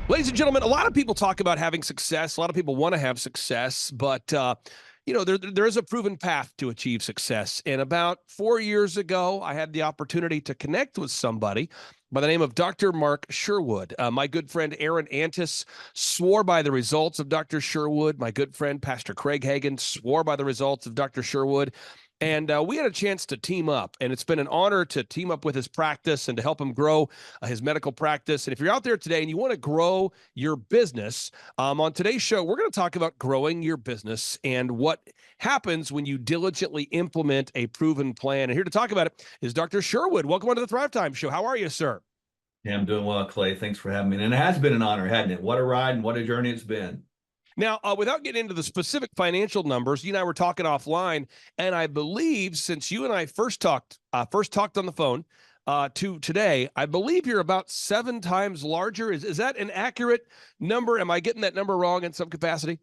Ladies and gentlemen, a lot of people talk about having success. A lot of people want to have success, but there is a proven path to achieve success. And about 4 years ago, I had the opportunity to connect with somebody by the name of Dr. Mark Sherwood. My good friend Aaron Antis swore by the results of Dr. Sherwood. My good friend Pastor Craig Hagan swore by the results of Dr. Sherwood. And we had a chance to team up, and it's been an honor to team up with his practice and to help him grow his medical practice. And if you're out there today and you want to grow your business, on today's show, we're going to talk about growing your business and what happens when you diligently implement a proven plan. And here to talk about it is Dr. Sherwood. Welcome onto the Thrive Time Show. How are you, sir? Yeah, I'm doing well, Clay. Thanks for having me. And it has been an honor, hasn't it? What a ride and what a journey it's been. Now, without getting into the specific financial numbers, you and I were talking offline, and I believe since you and I first talked on the phone to today, I believe you're about 7 times larger. Is that an accurate number? Am I getting that number wrong in some capacity?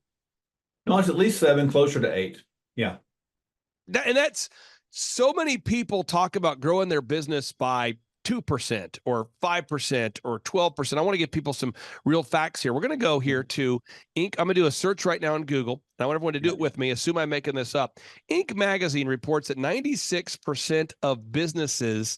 No, it's at least 7, closer to 8. Yeah. And that's so many people talk about growing their business by 2% or 5% or 12%. I want to give people some real facts here. We're going to go here to Inc. I'm going to do a search right now on Google. And I want everyone to do it with me. Assume I'm making this up. Inc. magazine reports that 96% of businesses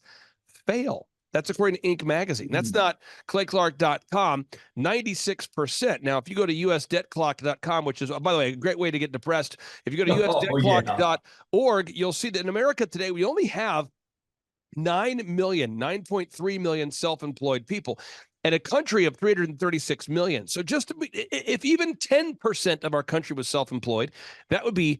fail. That's according to Inc. magazine. That's not clayclark.com, 96%. Now, if you go to usdebtclock.com, which is, by the way, a great way to get depressed. If you go to usdebtclock.org, you'll see that in America today, we only have 9.3 million self-employed people and a country of 336 million. So if even 10% of our country was self-employed, that'd be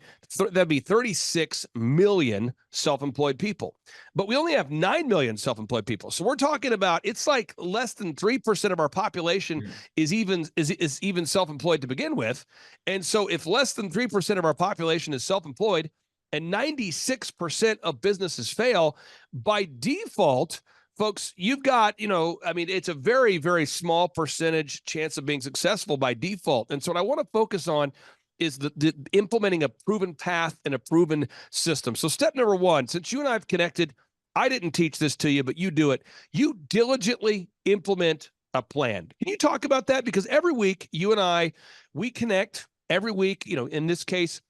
36 million self-employed people. But we only have 9 million self-employed people. So we're talking about, it's like less than 3% of our population is even self-employed to begin with. And so if less than 3% of our population is self-employed, and 96% of businesses fail, by default, folks, you've got, it's a very, very small percentage chance of being successful by default. And so what I want to focus on is the implementing a proven path and a proven system. So step number 1, since you and I have connected, I didn't teach this to you, but you do it. You diligently implement a plan. Can you talk about that? Because every week, you and I, we connect every week, in this case,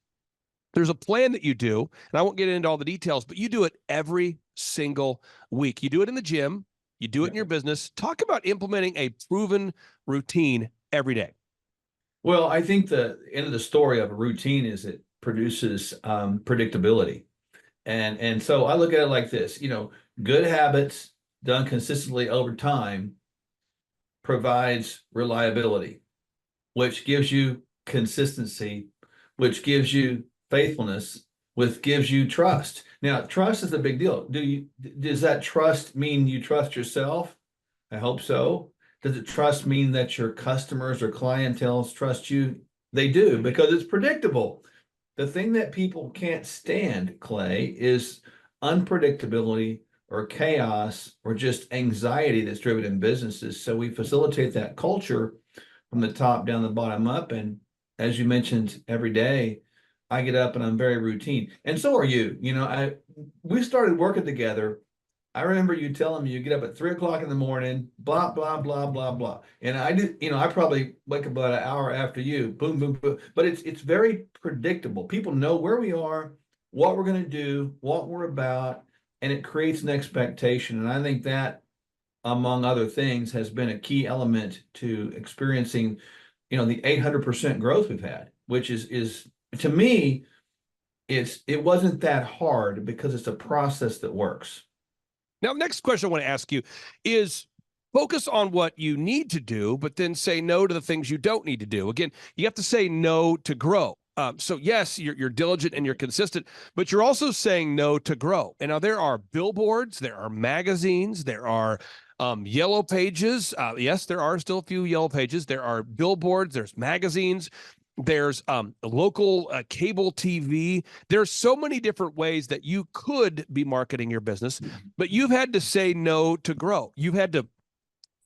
there's a plan that you do, and I won't get into all the details, but you do it every single week. You do it in the gym. You do it in your business. Talk about implementing a proven routine every day. Well, I think the end of the story of a routine is it produces predictability. And so I look at it like this, good habits done consistently over time provides reliability, which gives you consistency, which gives you faithfulness, which gives you trust. Now, trust is a big deal. Does that trust mean you trust yourself? I hope so. Does it trust mean that your customers or clientele trust you? They do, because it's predictable. The thing that people can't stand, Clay, is unpredictability or chaos or just anxiety that's driven in businesses. So we facilitate that culture from the top down, the bottom up. And as you mentioned, every day, I get up and I'm very routine. And so are you. We started working together. I remember you telling me you get up at 3 o'clock in the morning, blah, blah, blah, blah, blah. And I did, I probably wake up about an hour after you, boom, boom, boom. But it's very predictable. People know where we are, what we're going to do, what we're about, and it creates an expectation. And I think that, among other things, has been a key element to experiencing, the 800% growth we've had, which is to me, it wasn't that hard because it's a process that works. Now, next question I want to ask you is focus on what you need to do, but then say no to the things you don't need to do. Again, you have to say no to grow. So yes, you're diligent and you're consistent, but you're also saying no to grow. And now there are billboards, there are magazines, there are yellow pages. Yes, there are still a few yellow pages. There are billboards, there's magazines. There's local cable TV. There's so many different ways that you could be marketing your business, but you've had to say no to grow. You've had to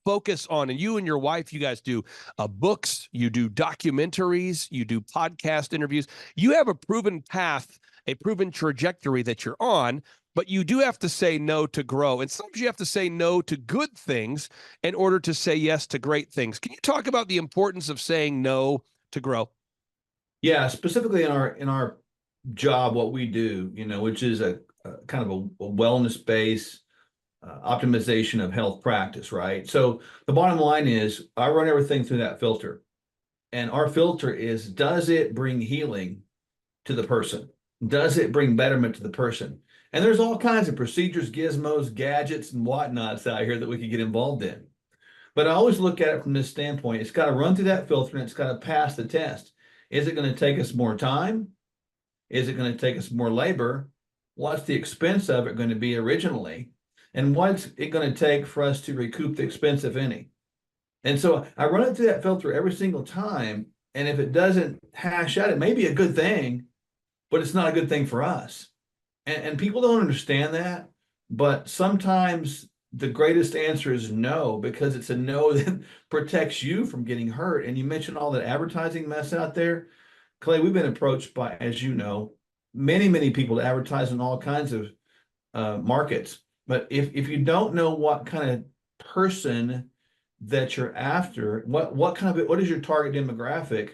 focus on, and you and your wife, you guys do books, you do documentaries, you do podcast interviews. You have a proven path, a proven trajectory that you're on. but you do have to say no to grow. And sometimes you have to say no to good things in order to say yes to great things. Can you talk about the importance of saying no to grow? Yeah, specifically in our job, what we do, which is a kind of a wellness based optimization of health practice, right? So the bottom line is I run everything through that filter. And our filter is, does it bring healing to the person? Does it bring betterment to the person? And there's all kinds of procedures, gizmos, gadgets, and whatnots out here that we could get involved in. But I always look at it from this standpoint. It's got to run through that filter and it's got to pass the test. Is it going to take us more time? Is it going to take us more labor? What's the expense of it going to be originally? And what's it going to take for us to recoup the expense, if any? And so I run it through that filter every single time. And if it doesn't hash out, it may be a good thing, but it's not a good thing for us. And people don't understand that. But sometimes the greatest answer is no, because it's a no that protects you from getting hurt. And you mentioned all that advertising mess out there. Clay, we've been approached by, as you know, many, many people to advertise in all kinds of markets. But if you don't know what kind of person that you're after, what is your target demographic,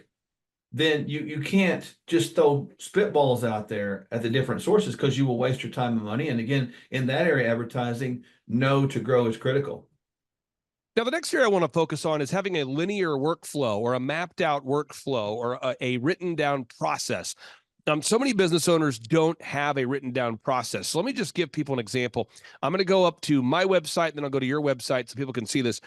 then you can't just throw spitballs out there at the different sources, because you will waste your time and money. And again, in that area, advertising, no to grow is critical. Now, the next area I want to focus on is having a linear workflow or a mapped out workflow or a written down process. So many business owners don't have a written down process. So let me just give people an example. I'm going to go up to my website, then I'll go to your website so people can see this.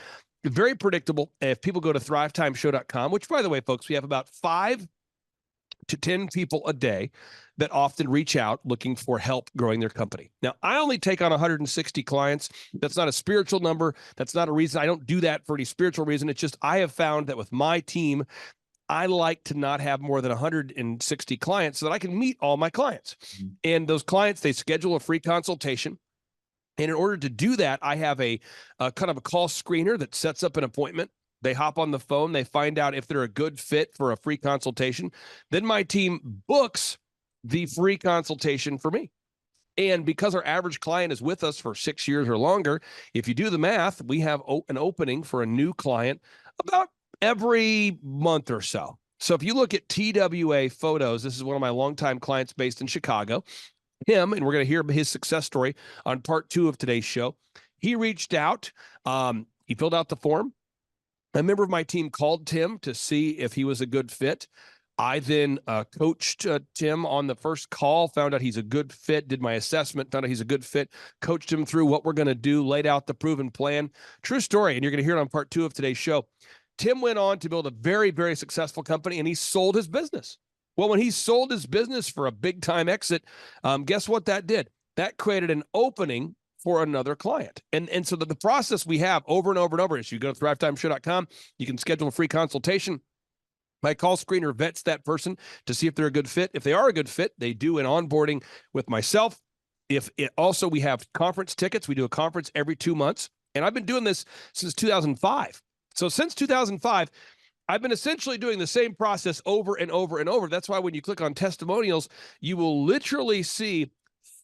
Very predictable. If people go to thrivetimeshow.com, which, by the way, folks, we have about 5 to 10 people a day that often reach out looking for help growing their company. Now, I only take on 160 clients. That's not a spiritual number. That's not a reason. I don't do that for any spiritual reason. It's just I have found that with my team, I like to not have more than 160 clients so that I can meet all my clients. Mm-hmm. And those clients, they schedule a free consultation. And in order to do that, I have a kind of a call screener that sets up an appointment. They hop on the phone. They find out if they're a good fit for a free consultation. Then my team books the free consultation for me. And because our average client is with us for 6 years or longer, if you do the math, we have an opening for a new client about every month or so. So if you look at TWA Photos, this is one of my longtime clients based in Chicago, him, and we're going to hear his success story on part 2 of today's show. He reached out. He filled out the form. A member of my team called Tim to see if he was a good fit. I then coached Tim on the first call, found out he's a good fit, did my assessment, found out he's a good fit, coached him through what we're going to do, laid out the proven plan. True story, and you're going to hear it on part 2 of today's show. Tim went on to build a very, very successful company, and he sold his business. Well, when he sold his business for a big-time exit, guess what that did? That created an opening for another client. And so the process we have over and over and over is you go to thrivetimeshow.com, you can schedule a free consultation. My call screener vets that person to see if they're a good fit. If they are a good fit, they do an onboarding with myself. Also, we have conference tickets. We do a conference every 2 months. And I've been doing this since 2005. So since 2005, I've been essentially doing the same process over and over and over. That's why when you click on testimonials, you will literally see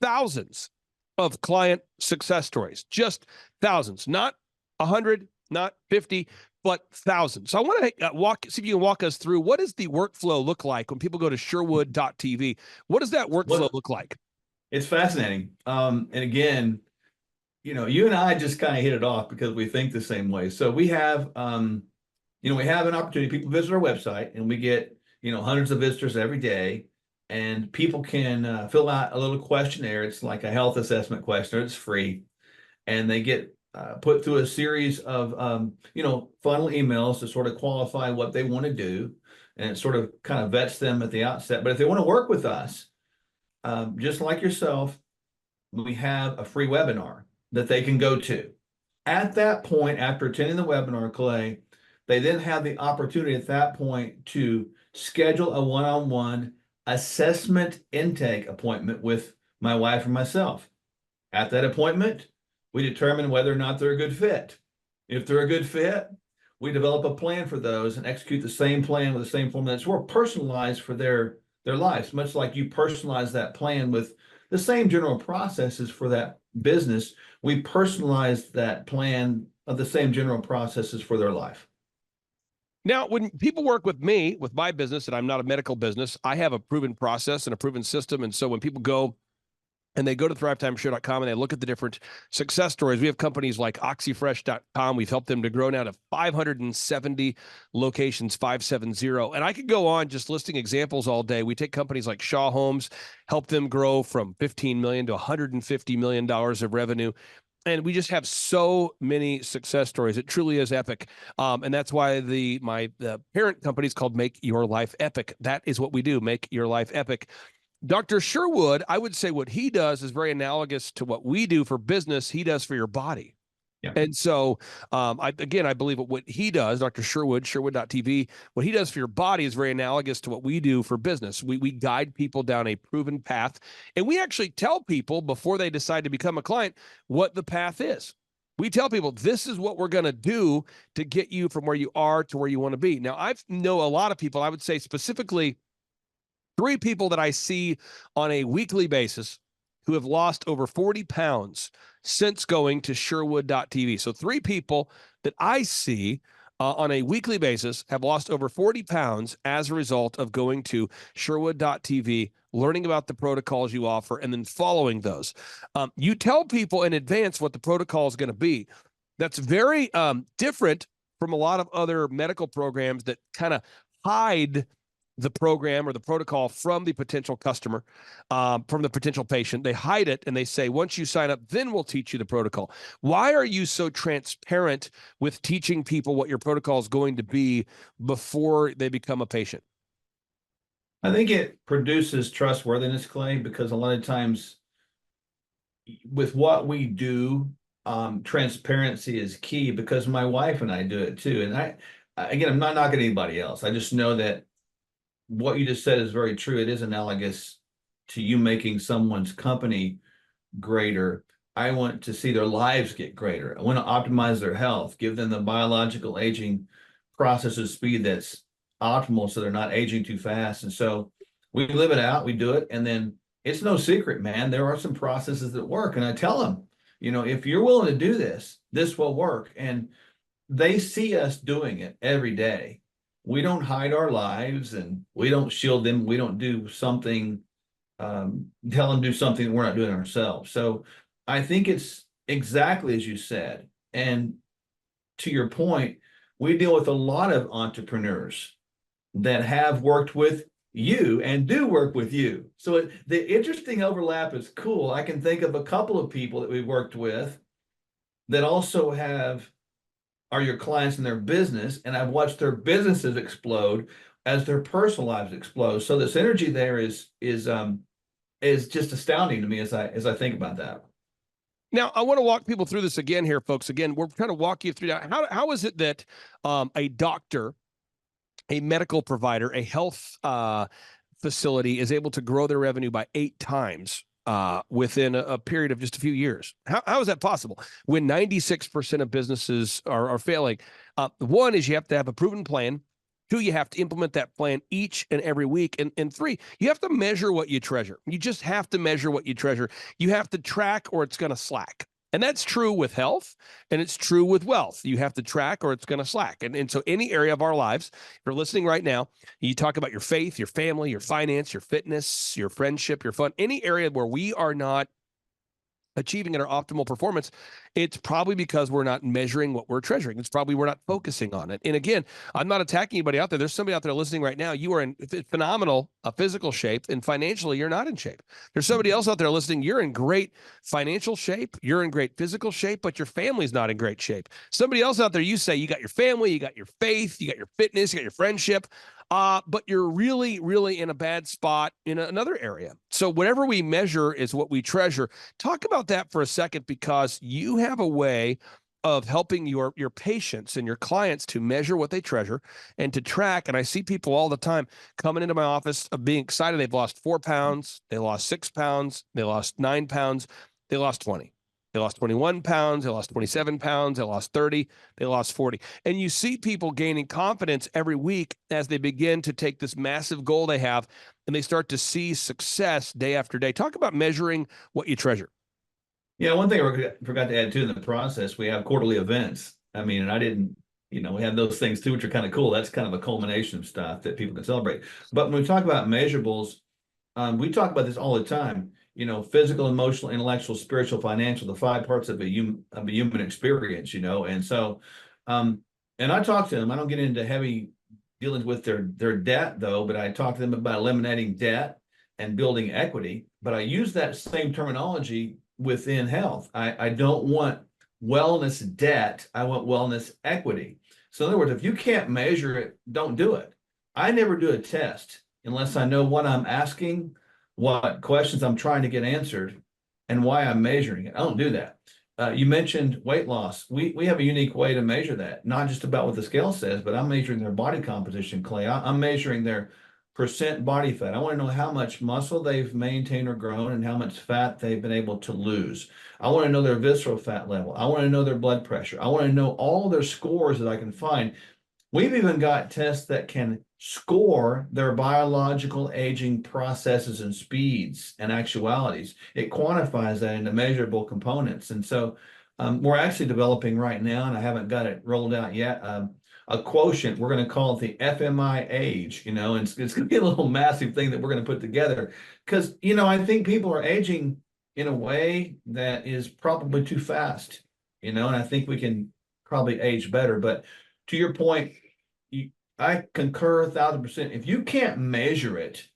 thousands of client success stories, just thousands, not 100, not 50, but thousands. So I want to see if you can walk us through, what does the workflow look like when people go to Sherwood.tv? What does that workflow look like? It's fascinating. And again, you and I just kind of hit it off because we think the same way. So we have, we have an opportunity. People visit our website and we get, hundreds of visitors every day, and people can fill out a little questionnaire. It's like a health assessment questionnaire. It's free. And they get put through a series of, funnel emails to sort of qualify what they want to do. And it sort of kind of vets them at the outset. But if they want to work with us, just like yourself, we have a free webinar that they can go to. At that point, after attending the webinar, Clay, they then have the opportunity at that point to schedule a one-on-one assessment intake appointment with my wife and myself. At that appointment, we determine whether or not they're a good fit. If they're a good fit, we develop a plan for those and execute the same plan with the same formula. It's more personalized for their lives, much like you personalize that plan with the same general processes for that business. We personalize that plan of the same general processes for their life. Now, when people work with me, with my business, and I'm not a medical business, I have a proven process and a proven system. And so when people go and they go to thrivetimeshare.com and they look at the different success stories, we have companies like oxyfresh.com. We've helped them to grow now to 570 locations, 570. And I could go on just listing examples all day. We take companies like Shaw Homes, help them grow from $15 million to $150 million of revenue. And we just have so many success stories. It truly is epic. And that's why the parent company is called Make Your Life Epic. That is what we do, make your life epic. Dr. Sherwood, I would say what he does is very analogous to what we do for business, he does for your body. Yeah. And so, I believe what he does, Dr. Sherwood, Sherwood.tv, what he does for your body is very analogous to what we do for business. We guide people down a proven path, and we actually tell people before they decide to become a client what the path is. We tell people, this is what we're going to do to get you from where you are to where you want to be. Now, I know a lot of people, I would say specifically 3 people that I see on a weekly basis who have lost over 40 pounds since going to Sherwood.tv. So 3 people that I see on a weekly basis have lost over 40 pounds as a result of going to Sherwood.tv, learning about the protocols you offer, and then following those. You tell people in advance what the protocol is going to be. That's very different from a lot of other medical programs that kind of hide the program or the protocol from the potential customer, from the potential patient. They hide it and they say, once you sign up, then we'll teach you the protocol. Why are you so transparent with teaching people what your protocol is going to be before they become a patient? I think it produces trustworthiness, Clay, because a lot of times with what we do, transparency is key, because my wife and I do it too. And again, I'm not knocking anybody else. I just know that what you just said is very true. It is analogous to you making someone's company greater. I want to see their lives get greater. I want to optimize their health, give them the biological aging process of speed that's optimal so they're not aging too fast. And so we live it out, we do it. And then it's no secret, man. There are some processes that work. And I tell them, if you're willing to do this, this will work. And they see us doing it every day. We don't hide our lives and we don't shield them. We don't do something, tell them do something we're not doing ourselves. So I think it's exactly as you said. And to your point, we deal with a lot of entrepreneurs that have worked with you and do work with you. So the interesting overlap is cool. I can think of a couple of people that we've worked with that also are your clients in their business, and I've watched their businesses explode as their personal lives explode. So the synergy there is just astounding to me as I think about that. Now, I want to walk people through this again here, folks. Again, we're trying to walk you through that. How is it that a doctor, a medical provider, a health facility is able to grow their revenue by 8 times within a period of just a few years? How is that possible when 96% of businesses are failing? One is you have to have a proven plan. 2, you have to implement that plan each and every week. And 3, you have to measure what you treasure. You just have to measure what you treasure. You have to track or it's going to slack. And that's true with health, and it's true with wealth. You have to track or it's going to slack. And so any area of our lives, if you're listening right now, you talk about your faith, your family, your finance, your fitness, your friendship, your fun, any area where we are not achieving at our optimal performance, it's probably because we're not measuring what we're treasuring. It's probably we're not focusing on it. And again, I'm not attacking anybody out there. There's somebody out there listening right now. You are in phenomenal physical shape, and financially, you're not in shape. There's somebody else out there listening. You're in great financial shape. You're in great physical shape, but your family's not in great shape. Somebody else out there, you say you got your family, you got your faith, you got your fitness, you got your friendship, but you're really, really in a bad spot in another area. So whatever we measure is what we treasure. Talk about that for a second, because you have a way of helping your patients and your clients to measure what they treasure and to track. And I see people all the time coming into my office of being excited. They've lost 4 pounds. They lost 6 pounds. They lost 9 pounds. They lost 20. They lost 21 pounds, they lost 27 pounds, they lost 30, they lost 40. And you see people gaining confidence every week as they begin to take this massive goal they have and they start to see success day after day. Talk about measuring what you treasure. Yeah, one thing I forgot to add too in the process, we have quarterly events. I mean, and I didn't, we have those things too, which are kind of cool. That's kind of a culmination of stuff that people can celebrate. But when we talk about measurables, we talk about this all the time. Physical, emotional, intellectual, spiritual, financial, the five parts of a human experience. And so, and I talk to them. I don't get into heavy dealings with their debt though, but I talk to them about eliminating debt and building equity. But I use that same terminology within health. I don't want wellness debt. I want wellness equity. So in other words, if you can't measure it, don't do it. I never do a test unless I know what I'm asking, what questions I'm trying to get answered, and why I'm measuring it. I don't do that. You mentioned weight loss. We have a unique way to measure that, not just about what the scale says, but I'm measuring their body composition, Clay. I'm measuring their percent body fat. I want to know how much muscle they've maintained or grown and how much fat they've been able to lose. I want to know their visceral fat level. I want to know their blood pressure. I want to know all their scores that I can find. We've even got tests that can score their biological aging processes and speeds and actualities. It quantifies that into measurable components. And so we're actually developing right now, and I haven't got it rolled out yet, a quotient. We're going to call it the FMI age, and it's going to be a little massive thing that we're going to put together. Because, I think people are aging in a way that is probably too fast, and I think we can probably age better. But to your point, I concur 1,000%. If you can't measure it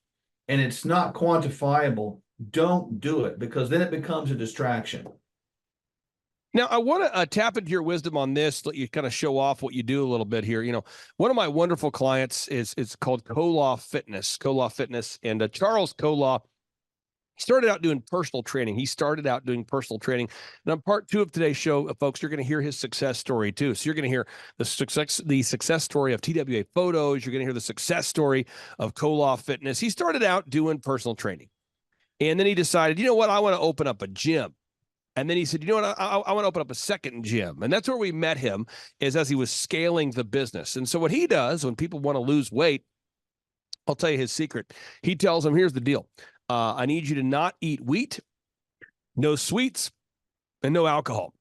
and it's not quantifiable, don't do it, because then it becomes a distraction. Now, I want to tap into your wisdom on this, let you kind of show off what you do a little bit here. One of my wonderful clients is called Kolaw Fitness, and Charles Kolaw started out doing personal training. And on part 2 of today's show, folks, you're going to hear his success story too. So you're going to hear the success story of TWA Photos. You're going to hear the success story of Kolaw Fitness. He started out doing personal training, and then he decided, you know what, I want to open up a gym. And then he said, you know what, I want to open up a second gym. And that's where we met him, is as he was scaling the business. And so what he does when people want to lose weight, I'll tell you his secret. He tells them, here's the deal. I need you to not eat wheat, no sweets, and no alcohol.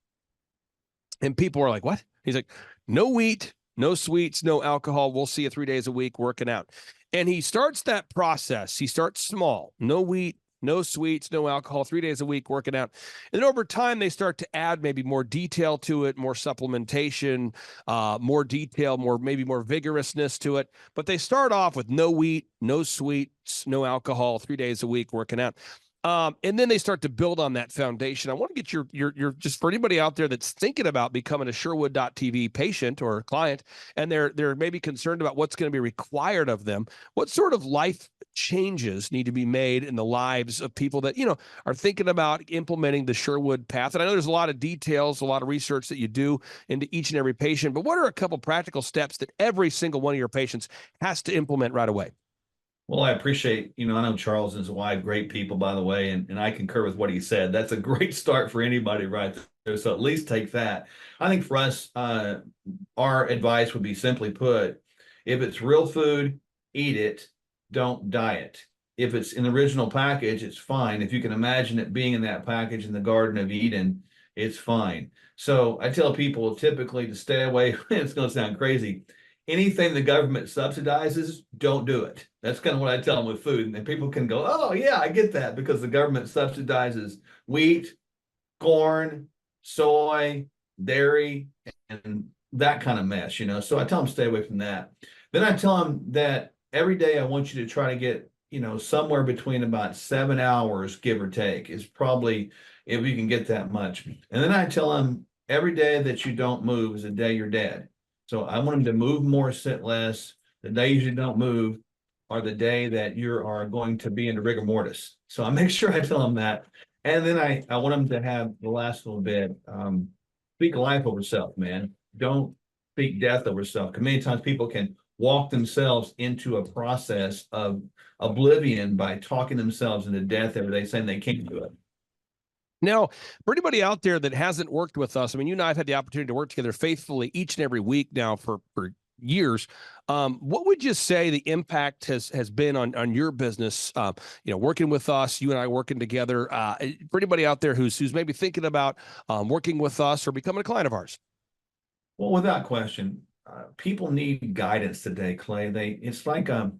And people are like, what? He's like, no wheat, no sweets, no alcohol. We'll see you 3 days a week working out. And he starts that process. He starts small, no wheat, no sweets, no alcohol, 3 days a week working out. And then over time, they start to add maybe more detail to it, more supplementation, more detail, maybe more vigorousness to it. But they start off with no wheat, no sweets, no alcohol, 3 days a week working out. And then they start to build on that foundation. I want to get your just for anybody out there that's thinking about becoming a Sherwood.tv patient or client, and they're maybe concerned about what's going to be required of them. What sort of life changes need to be made in the lives of people that, are thinking about implementing the Sherwood path? And I know there's a lot of details, a lot of research that you do into each and every patient, but what are a couple practical steps that every single one of your patients has to implement right away? Well, I appreciate, I know Charles and his wife, great people, by the way, and I concur with what he said. That's a great start for anybody right there. So at least take that. I think for us, our advice would be simply put, if it's real food, eat it, don't diet. If it's in the original package, it's fine. If you can imagine it being in that package in the Garden of Eden, it's fine. So I tell people typically to stay away, it's going to sound crazy, anything the government subsidizes, don't do it. That's kind of what I tell them with food. And people can go, oh, yeah, I get that, because the government subsidizes wheat, corn, soy, dairy, and that kind of mess, So I tell them stay away from that. Then I tell them that every day I want you to try to get, somewhere between about 7 hours, give or take, is probably if you can get that much. And then I tell them every day that you don't move is a day you're dead. So I want them to move more, sit less. The days you don't move are the day that you are going to be in rigor mortis. So I make sure I tell them that. And then I want them to have the last little bit, speak life over self, man. Don't speak death over self. Because many times people can walk themselves into a process of oblivion by talking themselves into death every day, saying they can't do it. Now, for anybody out there that hasn't worked with us, I mean, you and I have had the opportunity to work together faithfully each and every week now for years. What would you say the impact has been on your business? Working with us, you and I working together. For anybody out there who's maybe thinking about working with us or becoming a client of ours. Well, without question, people need guidance today, Clay. It's like a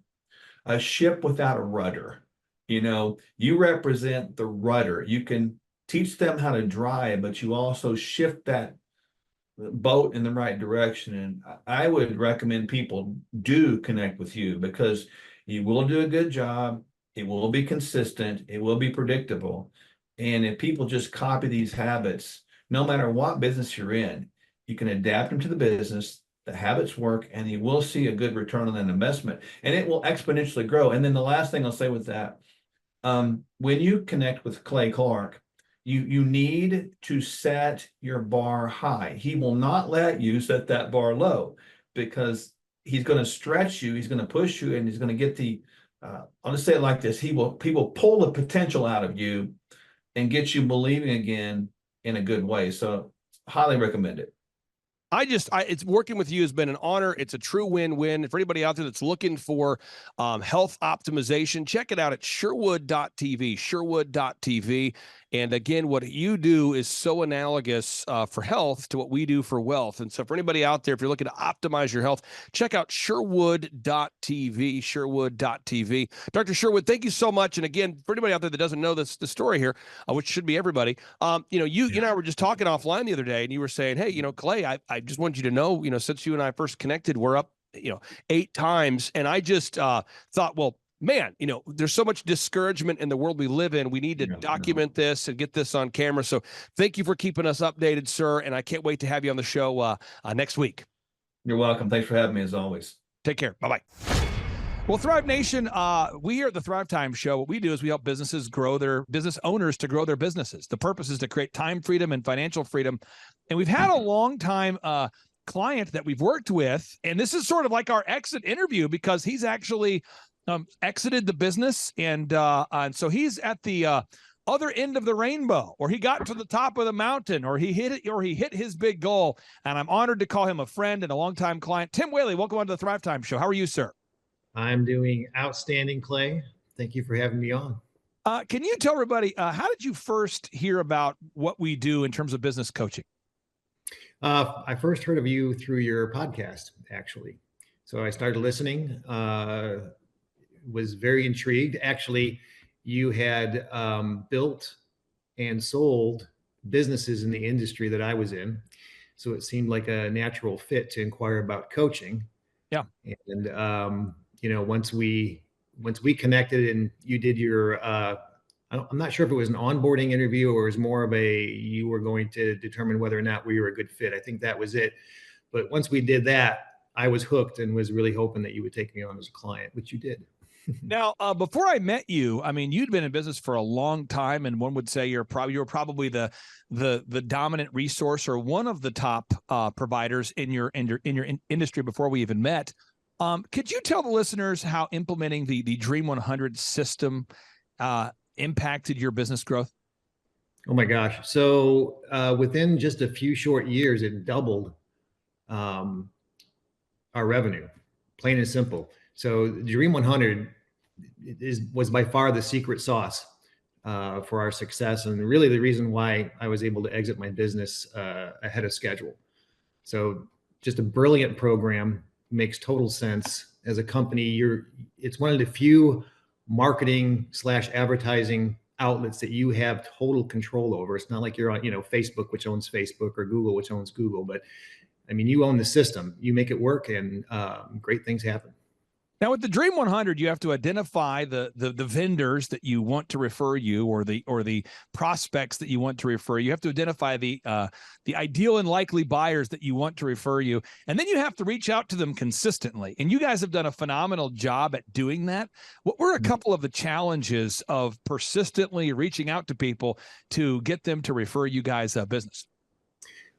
ship without a rudder. You represent the rudder. You can teach them how to drive, but you also shift that boat in the right direction. And I would recommend people do connect with you because you will do a good job. It will be consistent. It will be predictable. And if people just copy these habits, no matter what business you're in, you can adapt them to the business. The habits work, and you will see a good return on that investment, and it will exponentially grow. And then the last thing I'll say with that, when you connect with Clay Clark, you need to set your bar high. He will not let you set that bar low because he's going to stretch you, he's going to push you, and he's going to get I'll just say it like this: he will pull the potential out of you and get you believing again in a good way. So highly recommend it. It's working with you has been an honor. It's a true win-win. For anybody out there that's looking for health optimization, check it out at Sherwood.tv, Sherwood.tv. And again, what you do is so analogous for health to what we do for wealth. And so for anybody out there, if you're looking to optimize your health, check out Sherwood.tv, Sherwood.tv. Dr. Sherwood, thank you so much. And again, for anybody out there that doesn't know the story here, which should be everybody, you and I were just talking offline the other day, and you were saying, hey, Clay, I just want you to know, since you and I first connected, we're up, 8 times. And I just thought, well, man, there's so much discouragement in the world we live in. We need to document this and get this on camera. So thank you for keeping us updated, sir. And I can't wait to have you on the show next week. You're welcome. Thanks for having me as always. Take care. Bye-bye. Well, Thrive Nation, we here at the Thrive Time Show, what we do is we help business owners to grow their businesses. The purpose is to create time freedom and financial freedom. And we've had a long time client that we've worked with, and this is sort of like our exit interview because he's actually exited the business, and so he's at the other end of the rainbow, or he got to the top of the mountain, or he hit his big goal. And I'm honored to call him a friend and a longtime client. Tim Whaley, welcome on to the Thrive Time Show. How are you, sir? I'm doing outstanding, Clay. Thank you for having me on. Can you tell everybody, how did you first hear about what we do in terms of business coaching? I first heard of you through your podcast, actually. So I started listening, was very intrigued. Actually, you had built and sold businesses in the industry that I was in. So it seemed like a natural fit to inquire about coaching. Yeah. And, once we connected and you did your, I'm not sure if it was an onboarding interview or it was more of you were going to determine whether or not we were a good fit. I think that was it. But once we did that, I was hooked and was really hoping that you would take me on as a client, which you did. Now, before I met you, I mean, you'd been in business for a long time, and one would say you were probably the dominant resource or one of the top providers in your industry before we even met. Could you tell the listeners how implementing the Dream 100 system impacted your business growth? Oh my gosh! So within just a few short years, it doubled our revenue, plain and simple. So Dream 100 was by far the secret sauce for our success, and really the reason why I was able to exit my business ahead of schedule. So just a brilliant program, makes total sense. As a company, it's one of the few marketing / advertising outlets that you have total control over. It's not like you're on, Facebook, which owns Facebook, or Google, which owns Google. But I mean, you own the system. You make it work, and great things happen. Now, with the Dream 100, you have to identify the vendors that you want to refer you, or the prospects that you want to refer you. You have to identify the ideal and likely buyers that you want to refer you, and then you have to reach out to them consistently. And you guys have done a phenomenal job at doing that. What were a couple of the challenges of persistently reaching out to people to get them to refer you guys business?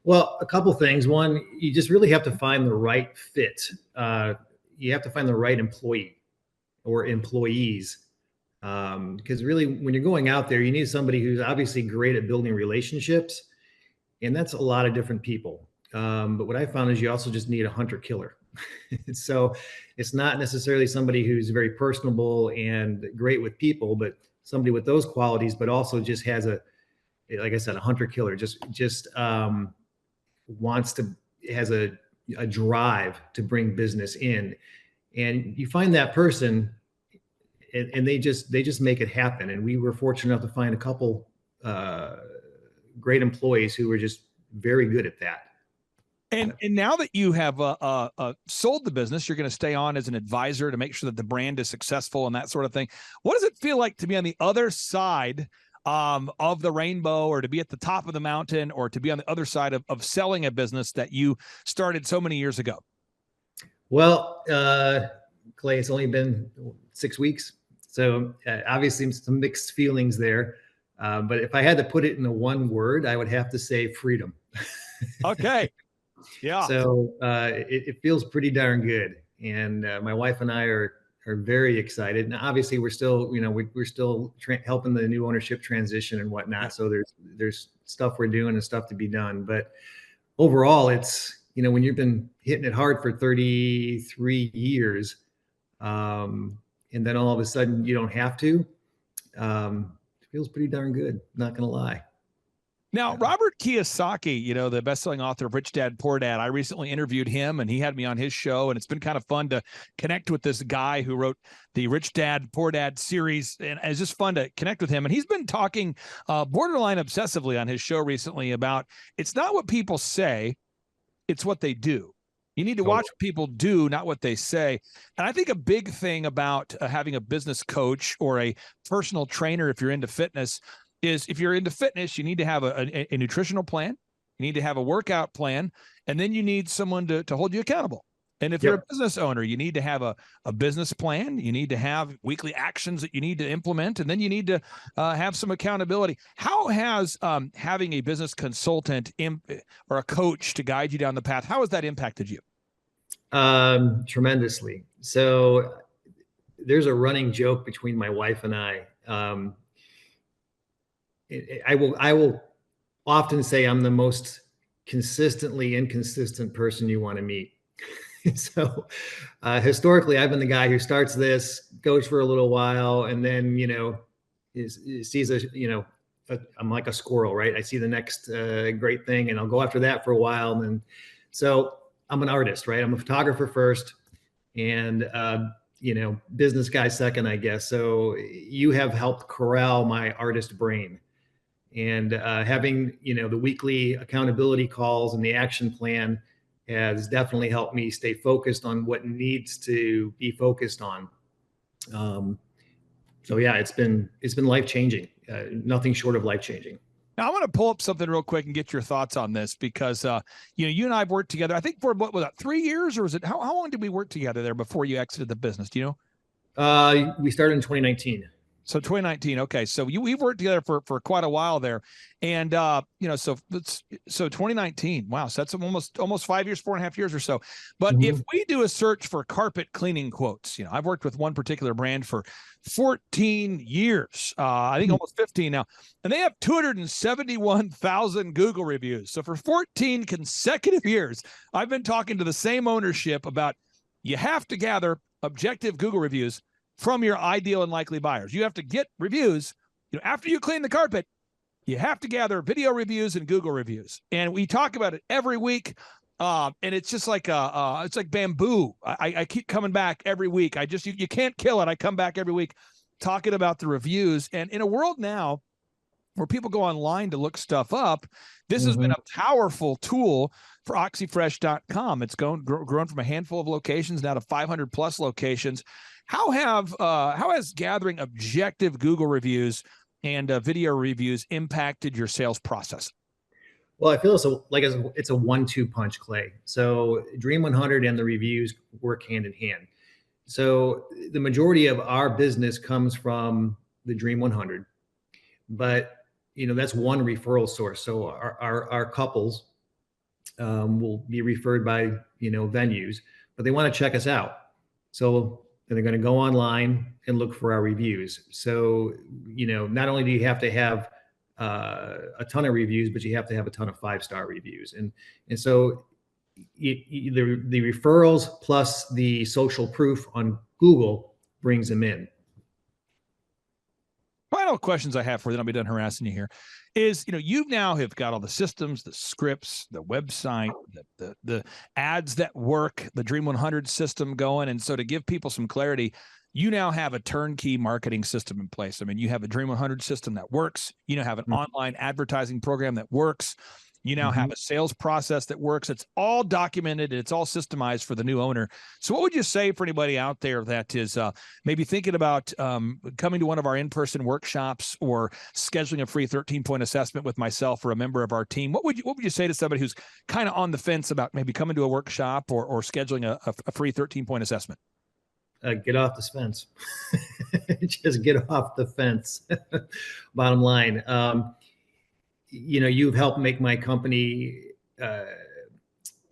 Well, a couple things. One, you just really have to find the right fit. You have to find the right employee or employees Because really, when you're going out there, you need somebody who's obviously great at building relationships, and that's a lot of different people. But what I found is you also just need a hunter killer. So it's not necessarily somebody who's very personable and great with people, but somebody with those qualities, but also just has like I said, a hunter killer, just wants to, has a drive to bring business in. And you find that person, and they just make it happen. And we were fortunate enough to find a couple great employees who were just very good at that. And now that you have sold the business, you're going to stay on as an advisor to make sure that the brand is successful and that sort of thing. What does it feel like to be on the other side of the rainbow, or to be at the top of the mountain, or to be on the other side of selling a business that you started so many years ago? Well, Clay, it's only been 6 weeks. So obviously some mixed feelings there. But if I had to put it in one word, I would have to say freedom. Okay. Yeah. So it feels pretty darn good. And my wife and I are very excited. And obviously we're still, we're still helping the new ownership transition and whatnot. Yeah. So there's stuff we're doing and stuff to be done. But overall, it's, when you've been hitting it hard for 33 years, and then all of a sudden you don't have to, it feels pretty darn good. Not going to lie. Now, Robert Kiyosaki, the best-selling author of Rich Dad, Poor Dad, I recently interviewed him, and he had me on his show, and it's been kind of fun to connect with this guy who wrote the Rich Dad, Poor Dad series, and it's just fun to connect with him. And he's been talking borderline obsessively on his show recently about it's not what people say, it's what they do. You need to watch what people do, not what they say. And I think a big thing about having a business coach or a personal trainer, if you're into fitness, is if you're into fitness, you need to have a nutritional plan, you need to have a workout plan, and then you need someone to hold you accountable. And if you're a business owner, you need to have a business plan, you need to have weekly actions that you need to implement, and then you need to have some accountability. How has having a business consultant or a coach to guide you down the path, how has that impacted you? Tremendously. So there's a running joke between my wife and I. I will often say I'm the most consistently inconsistent person you want to meet. So historically, I've been the guy who starts this, goes for a little while, and then, sees I'm like a squirrel, right? I see the next great thing, and I'll go after that for a while. And then, so I'm an artist, right? I'm a photographer first, and business guy second, I guess. So you have helped corral my artist brain. And having, the weekly accountability calls and the action plan has definitely helped me stay focused on what needs to be focused on. So yeah, it's been life-changing, nothing short of life-changing. Now, I want to pull up something real quick and get your thoughts on this because, you and I have worked together, I think for what was that, 3 years, or was it, how long did we work together there before you exited the business? Do you know? We started in 2019. So 2019. Okay. So we've worked together for quite a while there. And, so 2019, wow. So that's almost 5 years, 4.5 years or so. But if we do a search for carpet cleaning quotes, I've worked with one particular brand for 14 years, I think almost 15 now, and they have 271,000 Google reviews. So for 14 consecutive years, I've been talking to the same ownership about, you have to gather objective Google reviews from your ideal and likely buyers. You have to get reviews. After you clean the carpet, you have to gather video reviews and Google reviews. And we talk about it every week. And it's just like it's like bamboo. I keep coming back every week. You can't kill it. I come back every week talking about the reviews. And in a world now where people go online to look stuff up, this has been a powerful tool for oxyfresh.com. It's grown from a handful of locations now to 500 plus locations. How has gathering objective Google reviews and video reviews impacted your sales process? Well, I feel it's a 1-2 punch, Clay. So Dream 100 and the reviews work hand in hand. So the majority of our business comes from the Dream 100, but that's one referral source. So our couples will be referred by venues, but they want to check us out. So and they're going to go online and look for our reviews. So, not only do you have to have a ton of reviews, but you have to have a ton of 5-star reviews. And so the referrals plus the social proof on Google brings them in. Final questions I have for you, then I'll be done harassing you here, is, you now have got all the systems, the scripts, the website, the ads that work, the Dream 100 system going. And so to give people some clarity, you now have a turnkey marketing system in place. I mean, you have a Dream 100 system that works. You now have an online advertising program that works. You now have a sales process that works. It's all documented. It's all systemized for the new owner. So what would you say for anybody out there that is maybe thinking about coming to one of our in-person workshops or scheduling a free 13-point assessment with myself or a member of our team? What would you say to somebody who's kind of on the fence about maybe coming to a workshop or scheduling a free 13-point assessment? Get off the fence. Just get off the fence. Bottom line. You've helped make my company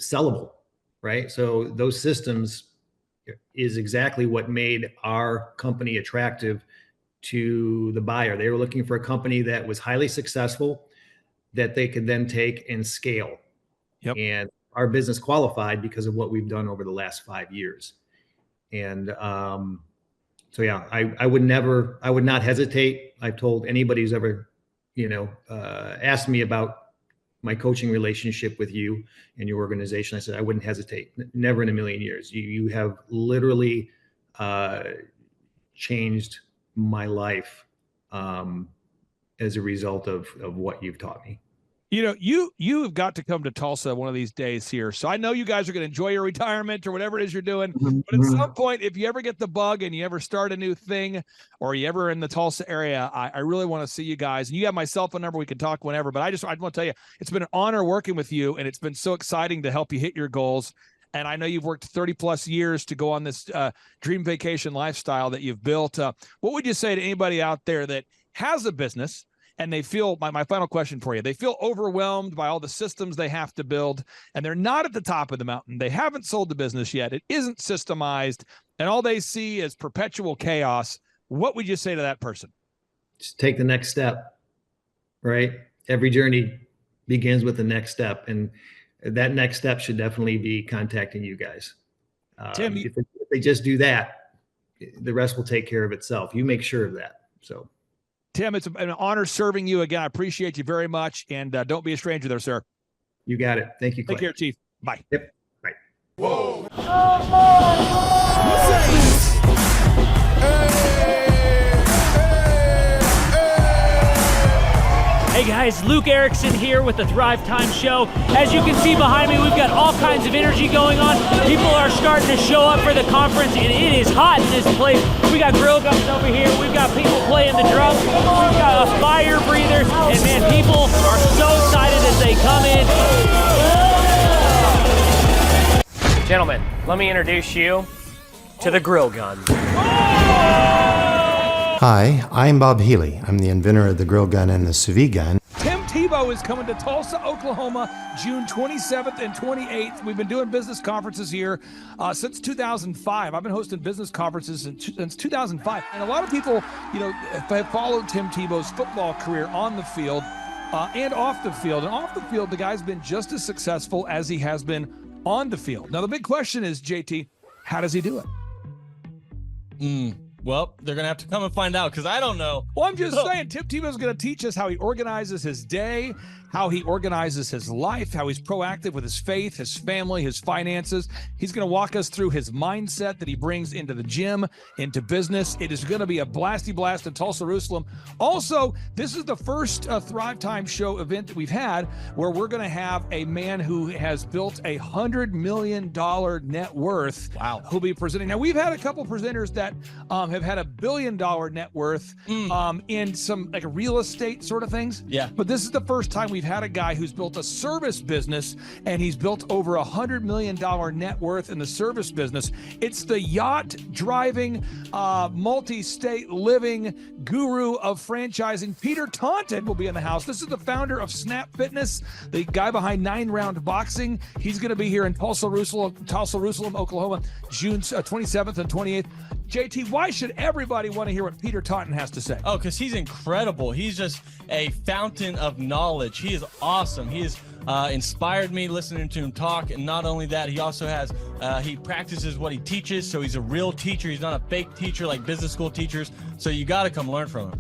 sellable, right? So those systems is exactly what made our company attractive to the buyer. They were looking for a company that was highly successful, that they could then take and scale. Yep. And our business qualified because of what we've done over the last 5 years. And so, yeah, I would not hesitate. I've told anybody who's ever asked me about my coaching relationship with you and your organization, I said, I wouldn't hesitate. Never in a million years. You have literally changed my life as a result of what you've taught me. You have got to come to Tulsa one of these days here. So I know you guys are going to enjoy your retirement or whatever it is you're doing. But at some point, if you ever get the bug and you ever start a new thing or you ever in the Tulsa area, I really want to see you guys. And you have my cell phone number. We can talk whenever. But I want to tell you, it's been an honor working with you. And it's been so exciting to help you hit your goals. And I know you've worked 30 plus years to go on this dream vacation lifestyle that you've built. What would you say to anybody out there that has a business and they feel, my final question for you, they feel overwhelmed by all the systems they have to build, and they're not at the top of the mountain. They haven't sold the business yet. It isn't systemized, and all they see is perpetual chaos. What would you say to that person? Just take the next step, right? Every journey begins with the next step, and that next step should definitely be contacting you guys. Tim, if they just do that, the rest will take care of itself. You make sure of that. So, Tim, it's an honor serving you again. I appreciate you very much. And don't be a stranger there, sir. You got it. Thank you, Clay. Take care, Chief. Bye. Yep. Bye. Whoa. Hey guys, Luke Erickson here with the Thrive Time Show. As you can see behind me, we've got all kinds of energy going on. People are starting to show up for the conference, and it is hot in this place. We got grill guns over here. We've got people playing the drums. We've got fire breathers, and man, people are so excited as they come in. Gentlemen, let me introduce you to the grill gun. Hi, I'm Bob Healy. I'm the inventor of the grill gun and the sous vide gun. Tim Tebow is coming to Tulsa, Oklahoma, June 27th and 28th. We've been doing business conferences here since 2005. I've been hosting business conferences since 2005. And a lot of people, have followed Tim Tebow's football career on the field and off the field. And off the field, the guy's been just as successful as he has been on the field. Now, the big question is, JT, how does he do it? Well, they're going to have to come and find out because I don't know. Well, I'm just saying, Tim Tebow's going to teach us how he organizes his day, how he organizes his life, how he's proactive with his faith, his family, his finances. He's going to walk us through his mindset that he brings into the gym, into business. It is going to be a blasty blast in Tulsa, Jerusalem. Also, this is the first Thrive Time Show event that we've had where we're going to have a man who has built $100 million net worth. Wow. Who'll be presenting. Now, we've had a couple presenters that have had $1 billion net worth in some like real estate sort of things. Yeah. But this is the first time we've had a guy who's built a service business, and he's built over $100 million net worth in the service business. It's the yacht driving, multi-state living guru of franchising. Peter Taunton will be in the house. This is the founder of Snap Fitness, the guy behind 9 Round Boxing. He's going to be here in Tulsa, Jerusalem, Oklahoma, June 27th and 28th. JT, why should everybody want to hear what Peter Taunton has to say? Oh, because he's incredible. He's just a fountain of knowledge. He is awesome. He has inspired me listening to him talk. And not only that, he also has, he practices what he teaches. So he's a real teacher. He's not a fake teacher like business school teachers. So you got to come learn from him.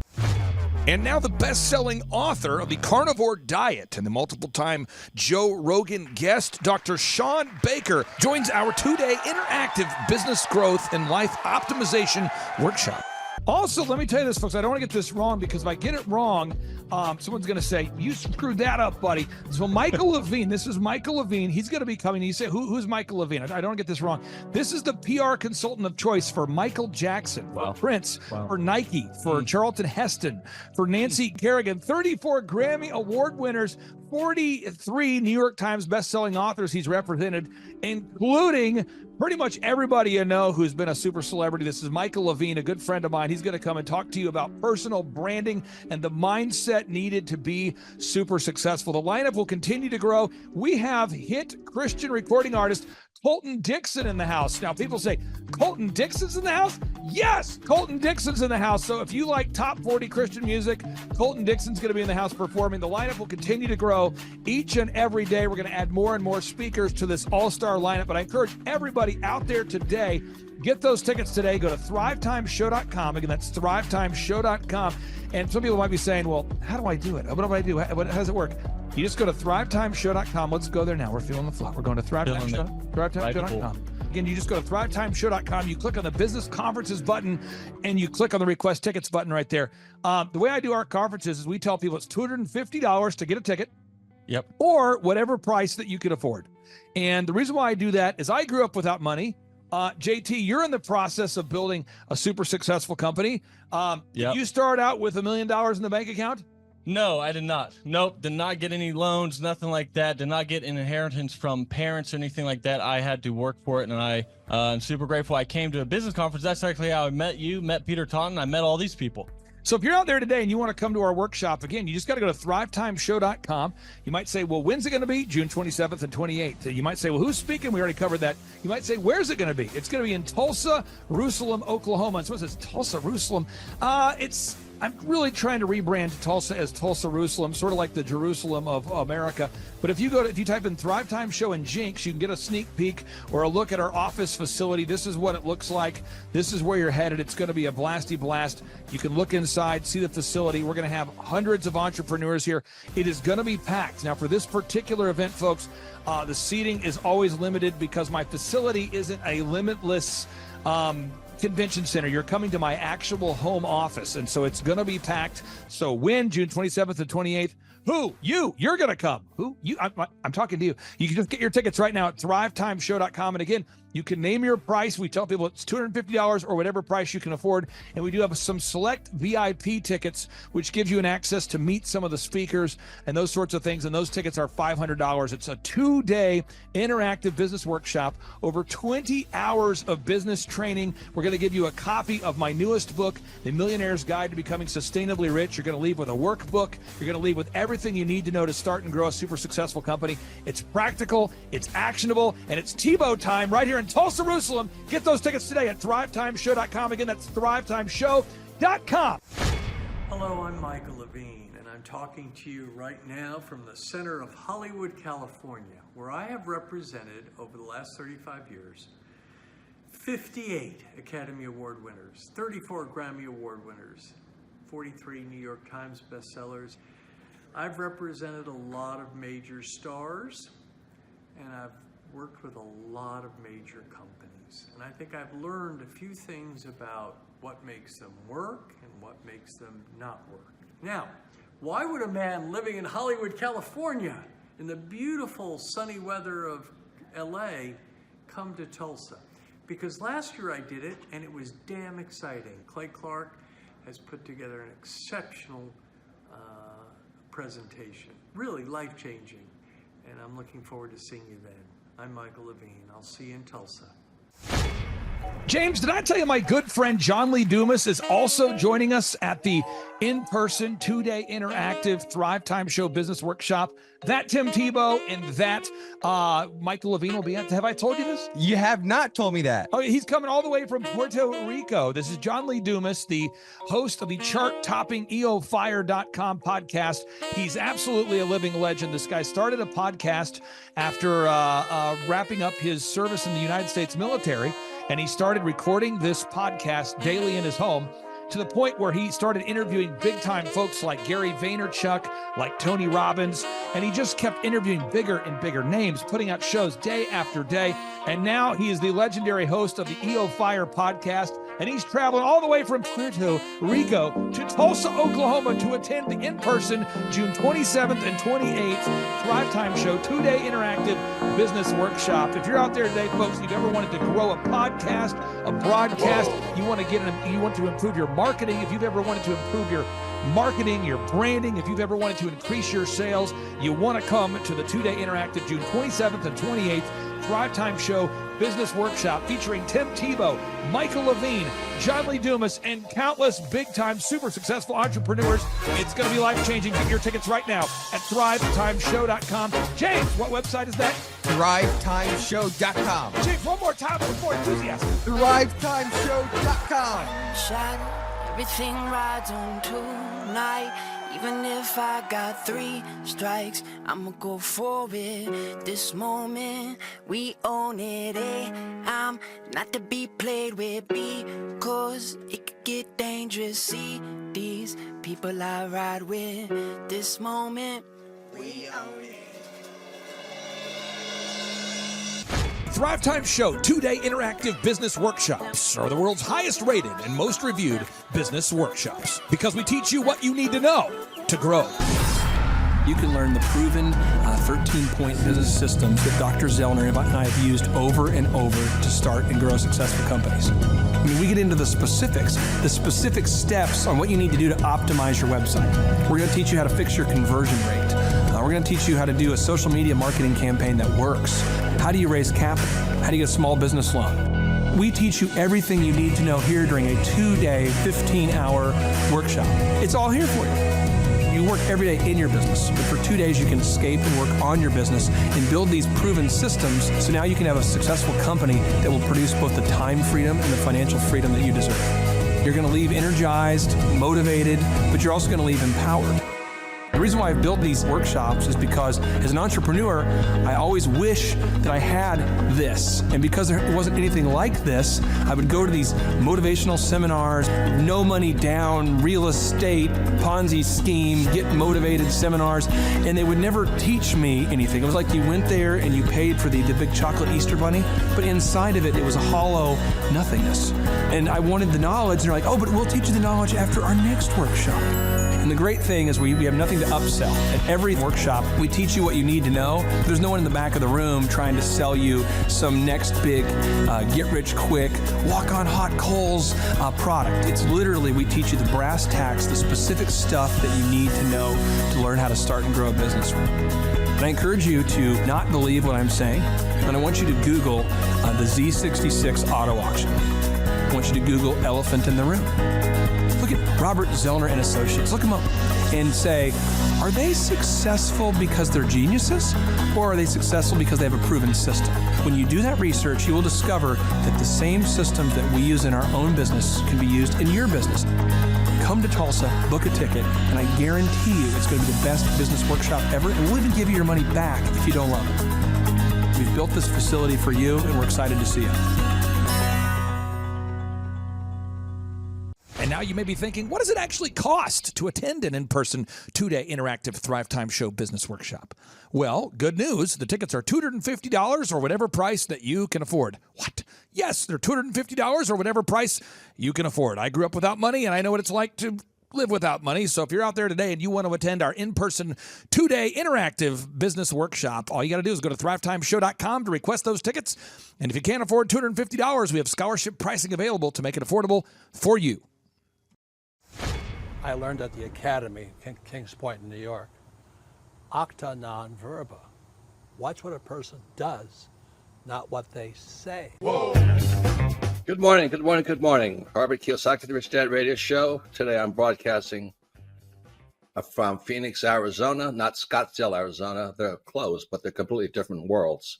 And now the best-selling author of The Carnivore Diet and the multiple-time Joe Rogan guest, Dr. Sean Baker, joins our two-day interactive business growth and life optimization workshop. Also, let me tell you this, folks. I don't want to get this wrong, because if I get it wrong, someone's going to say, you screwed that up, buddy. So Michael Levine, this is Michael Levine. He's going to be coming. You say, who's Michael Levine? I don't get this wrong. This is the PR consultant of choice for Michael Jackson, for Prince, for Nike, for Charlton Heston, for Nancy Kerrigan, 34 Grammy Award winners, 43 New York Times best-selling authors he's represented, including pretty much everybody you know who's been a super celebrity. This is Michael Levine, a good friend of mine. He's going to come and talk to you about personal branding and the mindset needed to be super successful. The lineup will continue to grow. We have hit Christian recording artist Colton Dixon in the house. Now, people say, Colton Dixon's in the house? Yes, Colton Dixon's in the house. So if you like top 40 Christian music, Colton Dixon's going to be in the house performing. The lineup will continue to grow each and every day. We're going to add more and more speakers to this all-star lineup. But I encourage everybody out there today, get those tickets today. Go to thrivetimeshow.com. Again, that's thrivetimeshow.com. And some people might be saying, well, how do I do it? What do I do? How does it work? You just go to thrivetimeshow.com. Let's go there now. We're feeling the flow. We're going to thrivetimeshow.com. Again, you just go to thrivetimeshow.com. You click on the business conferences button, and you click on the request tickets button right there. The way I do our conferences is we tell people it's $250 to get a ticket. Yep. Or whatever price that you can afford. And the reason why I do that is I grew up without money. JT, you're in the process of building a super successful company. Did you start out with $1 million in the bank account? No, I did not. Nope, did not get any loans, nothing like that. Did not get an inheritance from parents or anything like that. I had to work for it, and I'm super grateful. I came to a business conference. That's actually how I met you, met Peter Taunton. I met all these people. So if you're out there today and you want to come to our workshop, again, you just got to go to thrivetimeshow.com. You might say, well, when's it going to be? June 27th and 28th. You might say, well, who's speaking? We already covered that. You might say, where's it going to be? It's going to be in Tulsa, Jerusalem, Oklahoma. And so it says Tulsa, Jerusalem. I'm really trying to rebrand Tulsa as Tulsa, Jerusalem, sort of like the Jerusalem of America. But if you type in Thrive Time Show and Jinx, you can get a sneak peek or a look at our office facility. This is what it looks like. This is where you're headed. It's going to be a blasty blast. You can look inside, see the facility. We're going to have hundreds of entrepreneurs here. It is going to be packed. Now, for this particular event, folks, the seating is always limited because my facility isn't a limitless convention center. You're coming to my actual home office, and so it's going to be packed. So when? June 27th and 28th. Who? You're going to come. Who? You? I'm talking to you. You can just get your tickets right now at thrivetimeshow.com. And again, you can name your price. We tell people it's $250 or whatever price you can afford. And we do have some select VIP tickets, which gives you an access to meet some of the speakers and those sorts of things. And those tickets are $500. It's a 2-day interactive business workshop, over 20 hours of business training. We're going to give you a copy of my newest book, The Millionaire's Guide to Becoming Sustainably Rich. You're going to leave with a workbook. You're going to leave with everything you need to know to start and grow a super successful company. It's practical, it's actionable, and it's Tebow time right here in Tulsa, Jerusalem. Get those tickets today at thrivetimeshow.com. Again, that's thrivetimeshow.com. Hello, I'm Michael Levine, and I'm talking to you right now from the center of Hollywood, California, where I have represented over the last 35 years 58 Academy Award winners, 34 Grammy Award winners, 43 New York Times bestsellers. I've represented a lot of major stars, and I've worked with a lot of major companies. And I think I've learned a few things about what makes them work and what makes them not work. Now, why would a man living in Hollywood, California, in the beautiful sunny weather of LA, come to Tulsa? Because last year I did it, and it was damn exciting. Clay Clark has put together an exceptional presentation, really life-changing, and I'm looking forward to seeing you then. I'm Michael Levine. I'll see you in Tulsa. James, did I tell you my good friend John Lee Dumas is also joining us at the in-person 2-day interactive Thrive Time Show Business Workshop? That Tim Tebow and that Michael Levine will be at. Have I told you this? You have not told me that. Oh, he's coming all the way from Puerto Rico. This is John Lee Dumas, the host of the chart-topping eofire.com podcast. He's absolutely a living legend. This guy started a podcast after wrapping up his service in the United States military, and he started recording this podcast daily in his home, to the point where he started interviewing big-time folks like Gary Vaynerchuk, like Tony Robbins, and he just kept interviewing bigger and bigger names, putting out shows day after day. And now he is the legendary host of the EO Fire podcast, and he's traveling all the way from Puerto Rico to Tulsa, Oklahoma to attend the in-person June 27th and 28th Thrive Time Show 2-day interactive business workshop. If you're out there today, folks, you've ever wanted to grow a podcast, a broadcast, you want to improve your marketing, if you've ever wanted to improve your marketing, your branding, if you've ever wanted to increase your sales, you want to come to the 2-day interactive June 27th and 28th Thrive Time Show Business Workshop featuring Tim Tebow, Michael Levine, John Lee Dumas, and countless big-time, super successful entrepreneurs. It's going to be life-changing. Get your tickets right now at thrivetimeshow.com. James, what website is that? thrivetimeshow.com. James, one more time with more enthusiasm. thrivetimeshow.com. Shine, everything rides on tonight. Even if I got 3 strikes, I'ma go for it. This moment, we own it. I'm not to be played with, because it could get dangerous. See these people I ride with. This moment, we own it. Thrive Time Show 2-day interactive business workshops are the world's highest rated and most reviewed business workshops, because we teach you what you need to know to grow. You can learn the proven 13-point business systems that Dr. Zellner and I have used over and over to start and grow successful companies. I mean, we get into the specific steps on what you need to do to optimize your website. We're going to teach you how to fix your conversion rate. We're going to teach you how to do a social media marketing campaign that works. How do you raise capital? How do you get a small business loan? We teach you everything you need to know here during a 2-day, 15-hour workshop. It's all here for you. You work every day in your business, but for 2 days you can escape and work on your business and build these proven systems, so now you can have a successful company that will produce both the time freedom and the financial freedom that you deserve. You're going to leave energized, motivated, but you're also going to leave empowered. The reason why I've built these workshops is because as an entrepreneur, I always wish that I had this. And because there wasn't anything like this, I would go to these motivational seminars, no money down, real estate, Ponzi scheme, get motivated seminars, and they would never teach me anything. It was like you went there and you paid for the big chocolate Easter bunny, but inside of it, it was a hollow nothingness. And I wanted the knowledge, and they're like, oh, but we'll teach you the knowledge after our next workshop. And the great thing is we have nothing to upsell. At every workshop, we teach you what you need to know. There's no one in the back of the room trying to sell you some next big get-rich-quick, walk-on-hot coals product. It's literally, we teach you the brass tacks, the specific stuff that you need to know to learn how to start and grow a business. And I encourage you to not believe what I'm saying, and I want you to Google the Z66 auto auction. I want you to Google elephant in the room. Look at Robert Zellner and Associates. Look them up and say, are they successful because they're geniuses, or are they successful because they have a proven system? When you do that research, you will discover that the same systems that we use in our own business can be used in your business. Come to Tulsa, book a ticket, and I guarantee you it's going to be the best business workshop ever, and we'll even give you your money back if you don't love it. We've built this facility for you, and we're excited to see you. And now you may be thinking, what does it actually cost to attend an in-person 2-day interactive Thrive Time Show business workshop? Well, good news. The tickets are $250 or whatever price that you can afford. What? Yes, they're $250 or whatever price you can afford. I grew up without money, and I know what it's like to live without money. So if you're out there today and you want to attend our in-person 2-day interactive business workshop, all you got to do is go to thrivetimeshow.com to request those tickets. And if you can't afford $250, we have scholarship pricing available to make it affordable for you. I learned at the Academy, Kings Point in New York, acta non verba. Watch what a person does, not what they say. Whoa. Good morning, good morning, good morning. Robert Kiyosaki, the Rich Dad Radio Show. Today I'm broadcasting from Phoenix, Arizona, not Scottsdale, Arizona. They're close, but they're completely different worlds.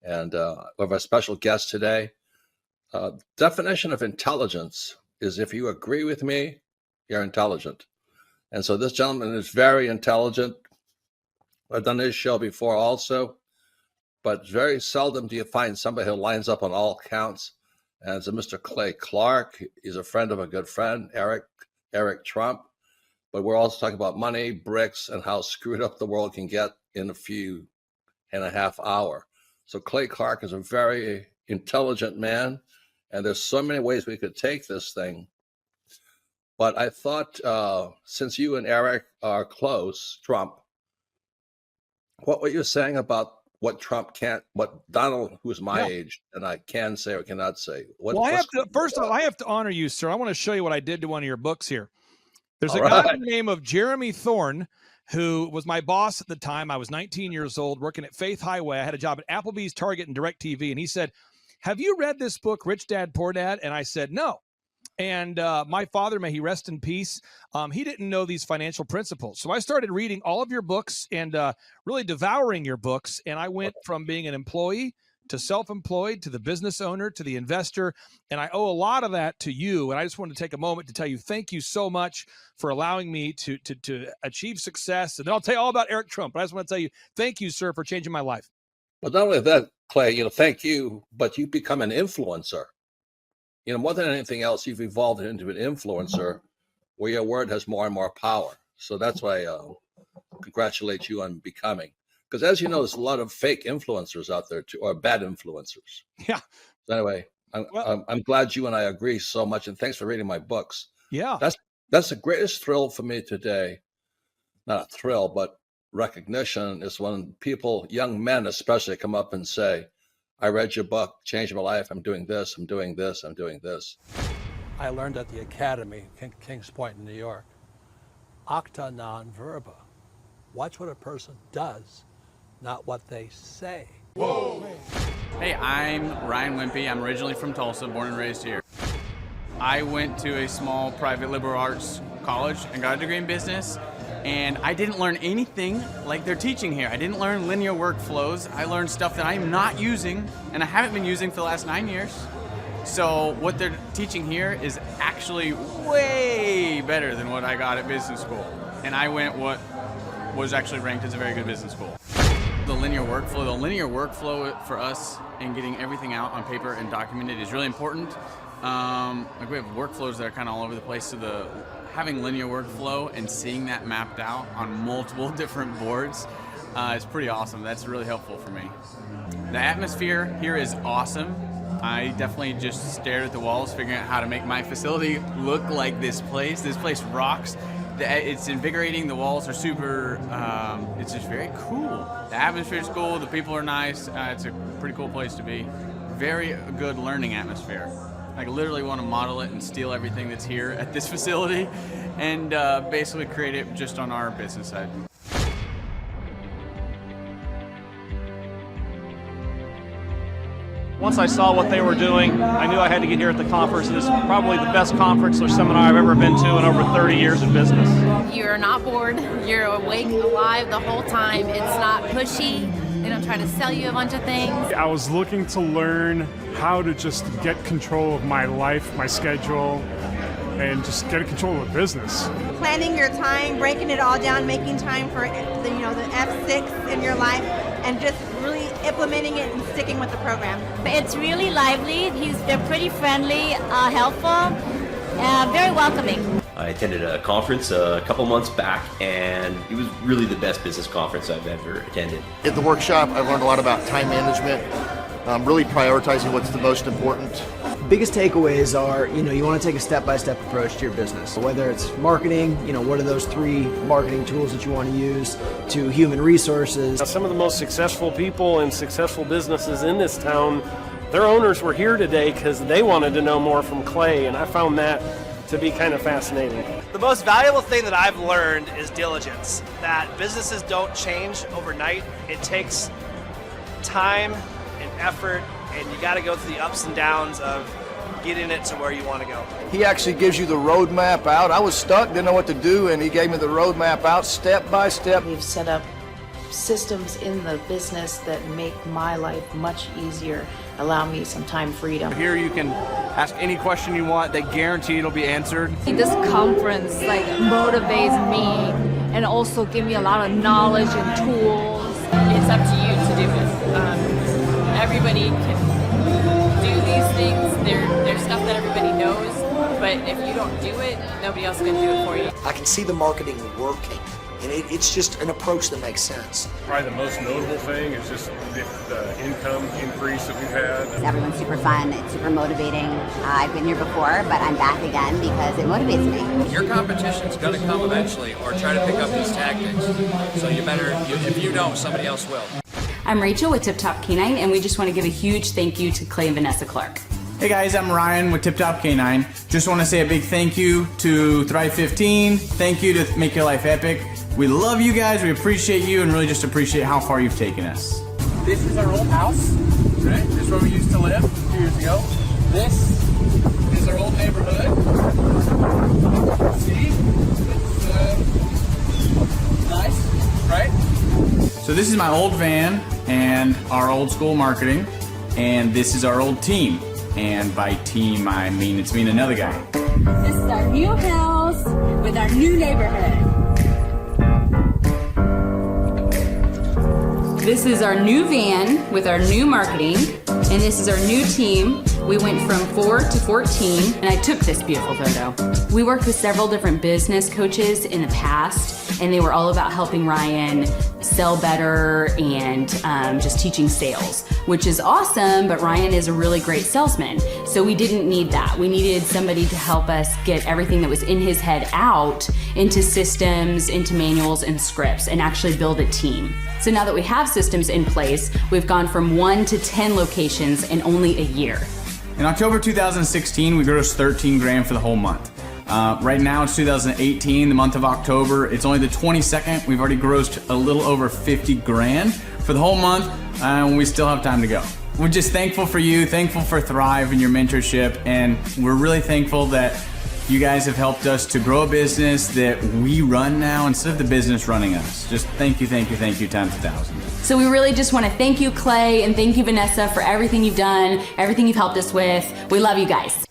And we have a special guest today. Definition of intelligence is if you agree with me, you're intelligent. And so this gentleman is very intelligent. I've done this show before also, but very seldom do you find somebody who lines up on all counts. And it's a Mr. Clay Clark. He's a friend of a good friend, Eric Trump. But we're also talking about money, bricks, and how screwed up the world can get in a few and a half hour. So Clay Clark is a very intelligent man, and there's so many ways we could take this thing. But I thought, since you and Eric are close, Trump, what were you saying about what Trump can't, what Donald, who's my age, and I can say or cannot say? First of all, I have to honor you, sir. I want to show you what I did to one of your books here. There's a guy by the name of Jeremy Thorne, who was my boss at the time. I was 19 years old, working at Faith Highway. I had a job at Applebee's, Target, and DirecTV. And he said, "Have you read this book, Rich Dad, Poor Dad?" And I said, "No." And my father, may he rest in peace, he didn't know these financial principles. So I started reading all of your books and really devouring your books. And I went from being an employee to self-employed to the business owner to the investor. And I owe a lot of that to you. And I just wanted to take a moment to tell you thank you so much for allowing me to achieve success. And then I'll tell you all about Eric Trump. But I just want to tell you thank you, sir, for changing my life. But not only that, Clay, thank you, but you become an influencer. More than anything else, you've evolved into an influencer where your word has more and more power. So that's why I congratulate you on becoming. Because as you know, there's a lot of fake influencers out there too, or bad influencers. Yeah. So anyway, I'm glad you and I agree so much, and thanks for reading my books. Yeah. That's the greatest thrill for me today. Not a thrill, but recognition is when people, young men especially, come up and say, "I read your book, changed my life. I'm doing this, I'm doing this, I'm doing this." I learned at the Academy, Kings Point in New York, acta non verba. Watch what a person does, not what they say. Whoa. Hey, I'm Ryan Wimpy. I'm originally from Tulsa, born and raised here. I went to a small private liberal arts college and got a degree in business. And I didn't learn anything like they're teaching here. I didn't learn linear workflows. I learned stuff that I'm not using, and I haven't been using for the last 9 years. So what they're teaching here is actually way better than what I got at business school. And I went what was actually ranked as a very good business school. The linear workflow for us and getting everything out on paper and documented is really important. Like we have workflows that are kind of all over the place, so having linear workflow and seeing that mapped out on multiple different boards is pretty awesome. That's really helpful for me. The atmosphere here is awesome. I definitely just stared at the walls, figuring out how to make my facility look like this place. This place rocks. It's invigorating. The walls are super, it's just very cool. The atmosphere is cool. The people are nice. It's a pretty cool place to be. Very good learning atmosphere. I literally want to model it and steal everything that's here at this facility and basically create it just on our business side. Once I saw what they were doing, I knew I had to get here at the conference. This is probably the best conference or seminar I've ever been to in over 30 years of business. You're not bored. You're awake, alive the whole time. It's not pushy. They don't try to sell you a bunch of things. I was looking to learn how to just get control of my life, my schedule, and just get control of the business. Planning your time, breaking it all down, making time for the F6 in your life, and just really implementing it and sticking with the program. It's really lively. They're pretty friendly, helpful, very welcoming. I attended a conference a couple months back, and it was really the best business conference I've ever attended. At the workshop, I learned a lot about time management, really prioritizing what's the most important. Biggest takeaways are, you want to take a step-by-step approach to your business. Whether it's marketing, what are those 3 marketing tools that you want to use, to human resources. Some of the most successful people and successful businesses in this town, their owners were here today because they wanted to know more from Clay, and I found that to be kind of fascinating. The most valuable thing that I've learned is diligence. That businesses don't change overnight. It takes time and effort, and you got to go through the ups and downs of getting it to where you want to go. He actually gives you the roadmap out. I was stuck, didn't know what to do, and he gave me the roadmap out step by step. We've set up systems in the business that make my life much easier, allow me some time freedom. Here you can ask any question you want. They guarantee it'll be answered. This conference motivates me and also give me a lot of knowledge and tools. It's up to you to do it. Everybody can do these things. There's stuff that everybody knows, but if you don't do it, nobody else can do it for you. I can see the marketing working, and it's just an approach that makes sense. Probably the most notable thing is just the income increase that we've had. Everyone's super fun, it's super motivating. I've been here before, but I'm back again because it motivates me. Your competition's going to come eventually, or try to pick up these tactics. So you better, if you don't, somebody else will. I'm Rachel with Tip Top Canine, and we just want to give a huge thank you to Clay and Vanessa Clark. Hey guys, I'm Ryan with Tip Top Canine. Just want to say a big thank you to Thrive 15. Thank you to Make Your Life Epic. We love you guys, we appreciate you, and really just appreciate how far you've taken us. This is our old house, right? This is where we used to live 2 years ago. This is our old neighborhood. See? It's nice, right? So this is my old van and our old school marketing, and this is our old team. And by team, I mean it's me and another guy. This is our new house with our new neighborhood. This is our new van with our new marketing, and this is our new team. We went from 4 to 14, and I took this beautiful photo. We worked with several different business coaches in the past, and they were all about helping Ryan sell better and just teaching sales, which is awesome, but Ryan is a really great salesman. So we didn't need that. We needed somebody to help us get everything that was in his head out into systems, into manuals and scripts, and actually build a team. So now that we have systems in place, we've gone from 1 to 10 locations in only a year. In October 2016, we grossed 13 grand for the whole month. Right now it's 2018, the month of October. It's only the 22nd. We've already grossed a little over 50 grand for the whole month, and we still have time to go. We're just thankful for you, thankful for Thrive and your mentorship, and we're really thankful that you guys have helped us to grow a business that we run now instead of the business running us. Just thank you times 1,000. So we really just want to thank you, Clay, and thank you, Vanessa, for everything you've done, everything you've helped us with. We love you guys.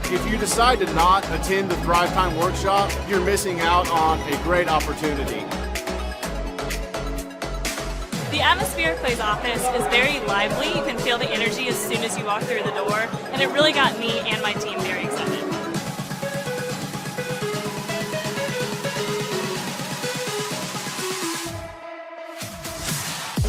If you decide to not attend the Thrive Time workshop, you're missing out on a great opportunity. The atmosphere of Clay's office is very lively. You can feel the energy as soon as you walk through the door, and it really got me and my team very excited.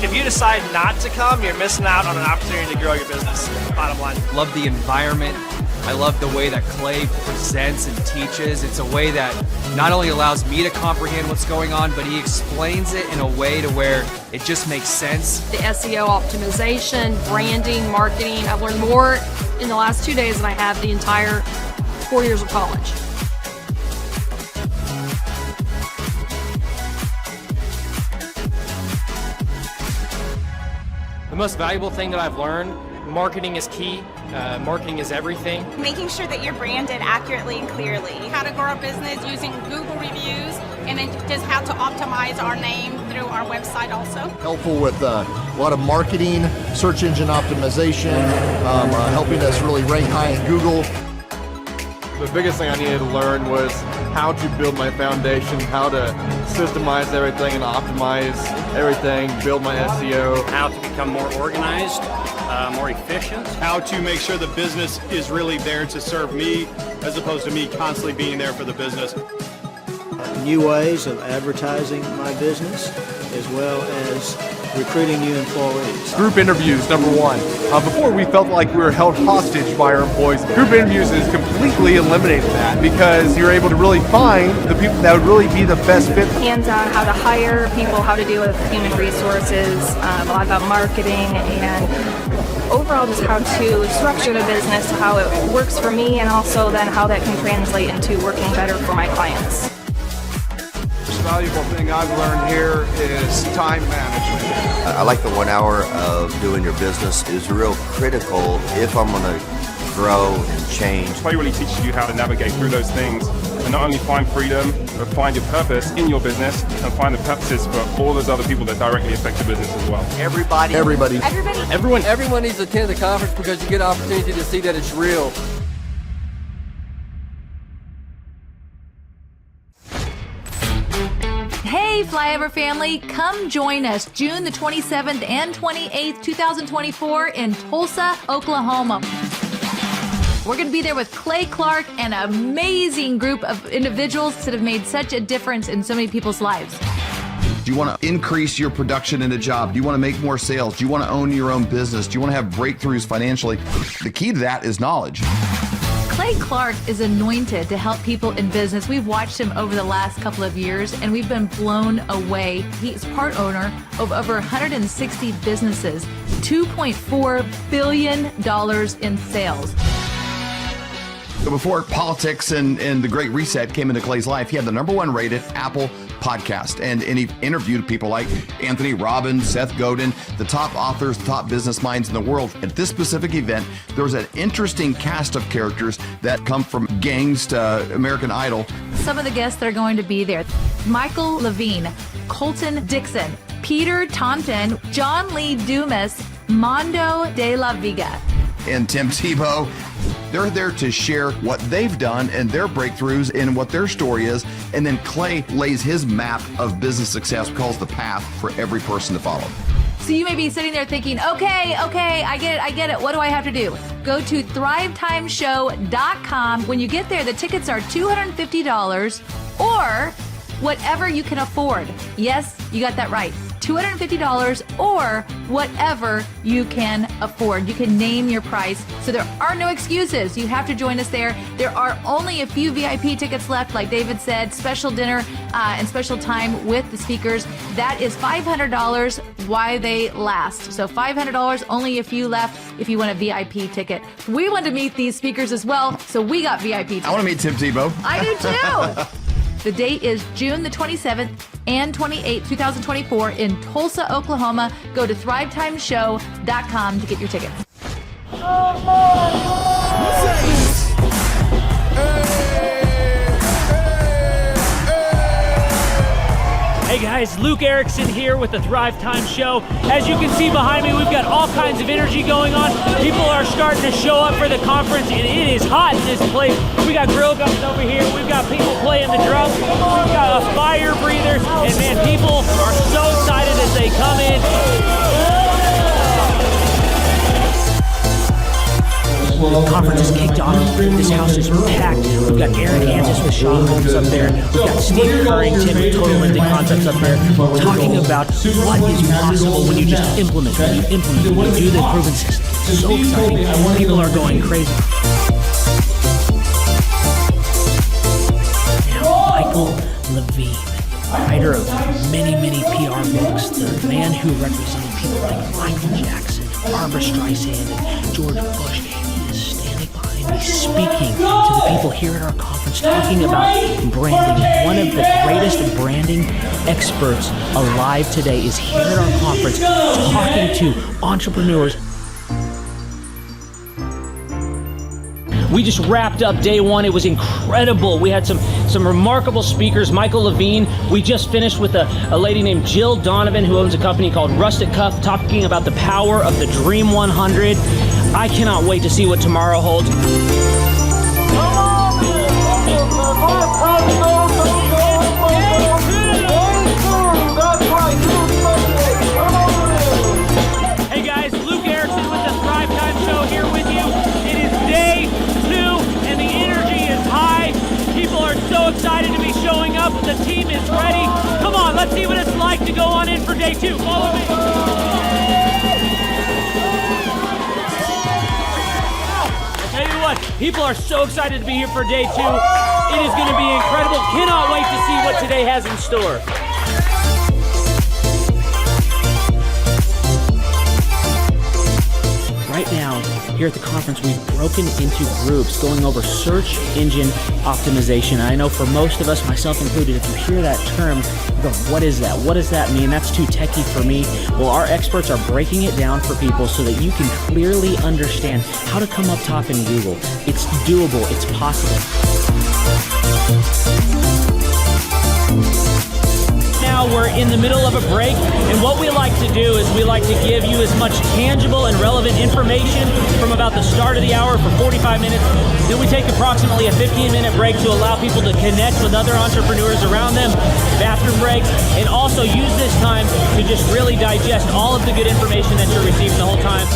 If you decide not to come, you're missing out on an opportunity to grow your business, bottom line. Love the environment. I love the way that Clay presents and teaches. It's a way that not only allows me to comprehend what's going on, but he explains it in a way to where it just makes sense. The SEO optimization, branding, marketing. I've learned more in the last 2 days than I have the entire 4 years of college. The most valuable thing that I've learned, marketing is key. Marketing is everything. Making sure that you're branded accurately and clearly. How to grow a business using Google reviews, and then just how to optimize our name through our website also. Helpful with a lot of marketing, search engine optimization, helping us really rank high in Google. The biggest thing I needed to learn was how to build my foundation, how to systemize everything and optimize everything, build my SEO. How to become more organized, more efficient. How to make sure the business is really there to serve me as opposed to me constantly being there for the business. New ways of advertising my business as well as recruiting new employees. Group interviews, number one. Before we felt like we were held hostage by our employees. Group interviews has completely eliminated that because you're able to really find the people that would really be the best fit. Hands-on how to hire people, how to deal with human resources, a lot about marketing, and overall just how to structure the business, how it works for me, and also then how that can translate into working better for my clients. valuable thing I've learned here is time management. I like the 1 hour of doing your business is real critical if I'm going to grow and change. Clay really teaches you how to navigate through those things and not only find freedom, but find your purpose in your business and find the purposes for all those other people that directly affect your business as well. Everybody. Everyone needs to attend the conference because you get an opportunity to see that it's real. Hey, Flyover family, come join us June the 27th and 28th, 2024 in Tulsa, Oklahoma. We're going to be there with Clay Clark and an amazing group of individuals that have made such a difference in so many people's lives. Do you want to increase your production in a job? Do you want to make more sales? Do you want to own your own business? Do you want to have breakthroughs financially? The key to that is knowledge. Clay Clark is anointed to help people in business. We've watched him over the last couple of years, and we've been blown away. He's part owner of over 160 businesses, $2.4 billion in sales. So before politics and the Great Reset came into Clay's life, he had the #1 rated Apple podcast. And he interviewed people like Anthony Robbins, Seth Godin, the top authors, the top business minds in the world. At this specific event, there was an interesting cast of characters that come from gangs to American Idol. Some of the guests that are going to be there: Michael Levine, Colton Dixon, Peter Taunton, John Lee Dumas, Mondo de la Viga, and Tim Tebow. They're there to share what they've done and their breakthroughs and what their story is. And then Clay lays his map of business success, calls the path for every person to follow. So you may be sitting there thinking, okay, I get it. What do I have to do? Go to thrivetimeshow.com. When you get there, the tickets are $250 or whatever you can afford. Yes, you got that right. $250 or whatever you can afford. You can name your price. So there are no excuses. You have to join us there. There are only a few VIP tickets left, like David said, special dinner and special time with the speakers. That is $500 while they last. So $500, only a few left if you want a VIP ticket. We want to meet these speakers as well, so we got VIP tickets. I want to meet Tim Tebow. I do too. The date is June the 27th and 28th, 2024 in Tulsa, Oklahoma. Go to thrivetimeshow.com to get your tickets. Hey guys, Luke Erickson here with the Thrive Time Show. As you can see behind me, we've got all kinds of energy going on. People are starting to show up for the conference, and it is hot in this place. We got grill guns over here. We've got people playing the drums. We've got a fire breather, and man, people are so excited as they come in. The conference is kicked off. This house is packed. We've got Aaron Kansas with Sean Holmes up there. We've got Steve Currington with Total Ending Concepts up there talking about what is possible when you just implement, when you do the proven system. It's so exciting. People are going crazy. Now, Michael Levine, writer of many PR books, the man who represented people like Michael Jackson, Barbara Streisand, and George Bush. He's speaking to the people here at our conference, talking about branding. One of the greatest branding experts alive today is here at our conference, talking to entrepreneurs. We just wrapped up day one. It was incredible. We had some remarkable speakers. Michael Levine. We just finished with a lady named Jill Donovan, who owns a company called Rustic Cuff, talking about the power of the Dream 100. I cannot wait to see what tomorrow holds. Hey guys, Luke Erickson with the Thrive Time Show here with you. It is day 2 and the energy is high. People are so excited to be showing up. The team is ready. Come on, let's see what it's like to go on in for day 2. Follow me. People are so excited to be here for day 2. It is going to be incredible. Cannot wait to see what today has in store. Right now, here at the conference, we've broken into groups going over search engine optimization. And I know for most of us, myself included, if you hear that term, you go, what is that? What does that mean? That's too techie for me. Well, our experts are breaking it down for people so that you can clearly understand how to come up top in Google. It's doable. It's possible. Now we're in the middle of a break, and what we like to do is we like to give you as much tangible and relevant information from about the start of the hour for 45 minutes. Then we take approximately a 15-minute break to allow people to connect with other entrepreneurs around them, bathroom breaks, and also use this time to just really digest all of the good information that you're receiving the whole time.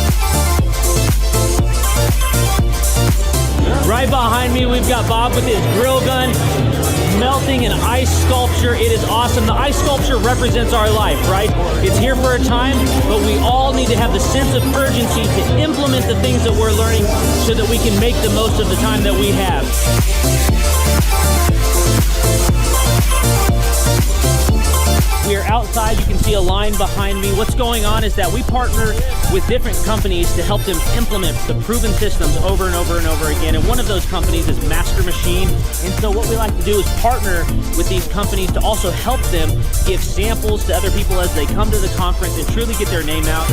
Right behind me, we've got Bob with his grill gun, melting an ice sculpture. It is awesome. The ice sculpture represents our life, right? It's here for a time, but we all need to have the sense of urgency to implement the things that we're learning so that we can make the most of the time that we have. We are outside. You can see a line behind me. What's going on is that we partner with different companies to help them implement the proven systems over and over and over again. And one of those companies is Master Machine. And so what we like to do is partner with these companies to also help them give samples to other people as they come to the conference and truly get their name out.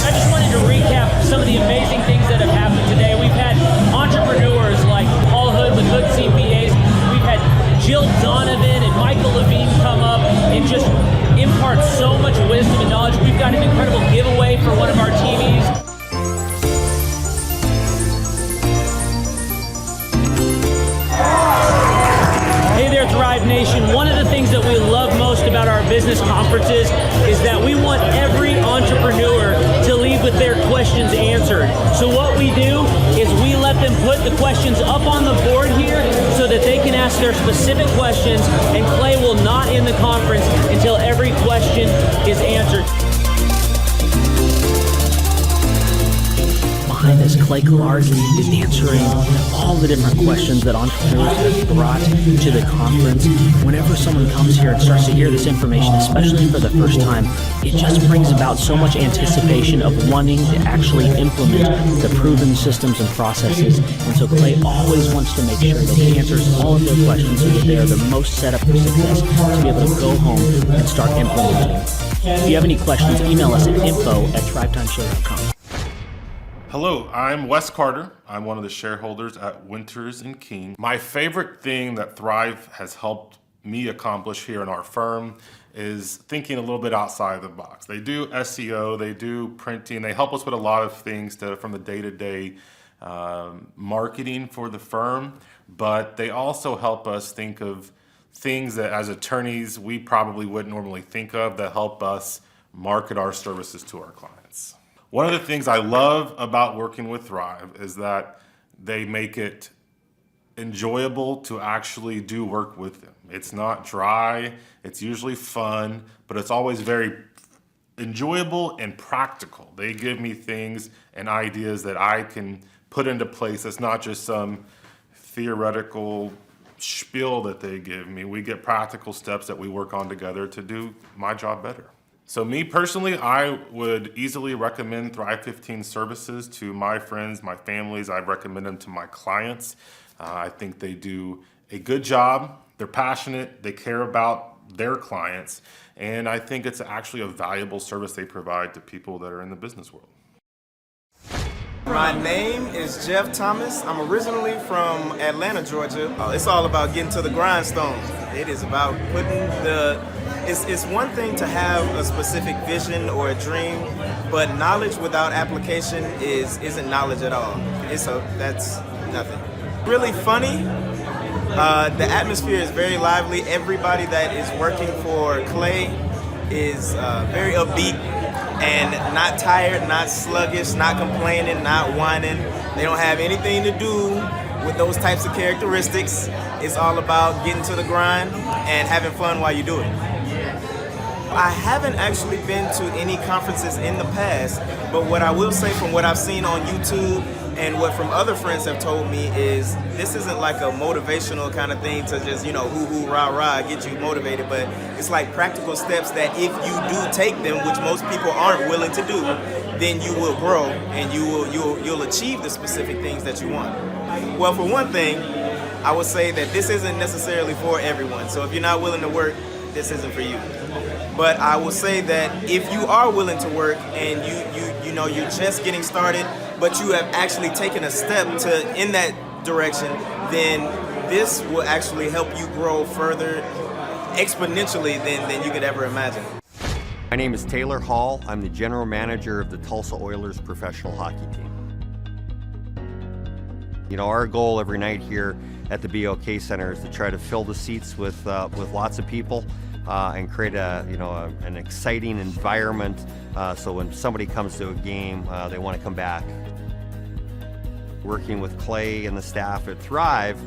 I just wanted to recap some of the amazing things that have happened today. We've had entrepreneurs like Paul Hood with Hood CPAs. We've had Jill Donovan and Michael Levine come up and just impart so much wisdom and knowledge. We've got an incredible giveaway for one of our TVs. Hey there, Thrive Nation. One of the things that we love most about our business conferences is that we want every entrepreneur to leave with their questions answered. So what we do is we let them put the questions up on the board here so that they can ask their specific questions, and Clay will not end the conference until every question is answered. Behind us, Clay Clardy is answering all the different questions that entrepreneurs have brought to the conference. Whenever someone comes here and starts to hear this information, especially for the first time, it just brings about so much anticipation of wanting to actually implement the proven systems and processes. And so Clay always wants to make sure that he answers all of their questions so that they are the most set up for success to be able to go home and start implementing. If you have any questions, email us at info@thrivetimeshow.com. Hello, I'm Wes Carter. I'm one of the shareholders at Winters & King. My favorite thing that Thrive has helped me accomplish here in our firm is thinking a little bit outside the box. They do SEO, they do printing, they help us with a lot of things from the day-to-day marketing for the firm, but they also help us think of things that as attorneys we probably wouldn't normally think of that help us market our services to our clients. One of the things I love about working with Thrive is that they make it enjoyable to actually do work with them. It's not dry, it's usually fun, but it's always very enjoyable and practical. They give me things and ideas that I can put into place. It's not just some theoretical spiel that they give me. We get practical steps that we work on together to do my job better. So me personally, I would easily recommend Thrive 15 services to my friends, my families. I recommend them to my clients. I think they do a good job. They're passionate. They care about their clients. And I think it's actually a valuable service they provide to people that are in the business world. My name is Jeff Thomas. I'm originally from Atlanta, Georgia. It's all about getting to the grindstone. It is about putting it's one thing to have a specific vision or a dream, but knowledge without application isn't knowledge at all. That's nothing. Really funny. The atmosphere is very lively. Everybody that is working for Clay is very upbeat and not tired, not sluggish, not complaining, not whining. They don't have anything to do with those types of characteristics. It's all about getting to the grind and having fun while you do it. I haven't actually been to any conferences in the past, but what I will say from what I've seen on YouTube, And what from other friends have told me is this isn't like a motivational kind of thing to just, hoo-hoo, rah-rah, get you motivated, but it's like practical steps that if you do take them, which most people aren't willing to do, then you will grow and you'll achieve the specific things that you want. Well, for one thing, I would say that this isn't necessarily for everyone. So if you're not willing to work, this isn't for you. But I will say that if you are willing to work and you're just getting started, but you have actually taken a step in that direction, then this will actually help you grow further exponentially than you could ever imagine. My name is Taylor Hall. I'm the general manager of the Tulsa Oilers professional hockey team. Our goal every night here at the BOK Center is to try to fill the seats with lots of people and create an exciting environment so when somebody comes to a game, they want to come back. Working with Clay and the staff at Thrive,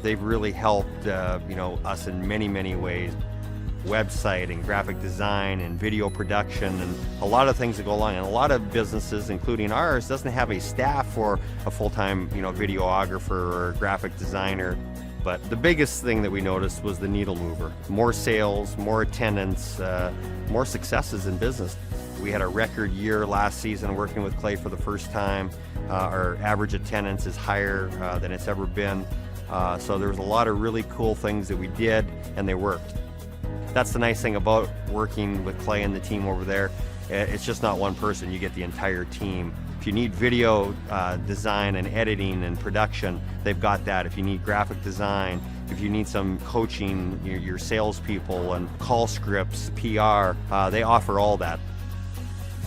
they've really helped us in many, many ways. Website and graphic design and video production and a lot of things that go along. And a lot of businesses, including ours, doesn't have a staff or a full-time videographer or graphic designer. But the biggest thing that we noticed was the needle mover. More sales, more attendance, more successes in business. We had a record year last season working with Clay for the first time. Our average attendance is higher than it's ever been. So there was a lot of really cool things that we did, and they worked. That's the nice thing about working with Clay and the team over there. It's just not one person, you get the entire team. If you need video design and editing and production, they've got that. If you need graphic design, if you need some coaching, your salespeople and call scripts, PR, they offer all that.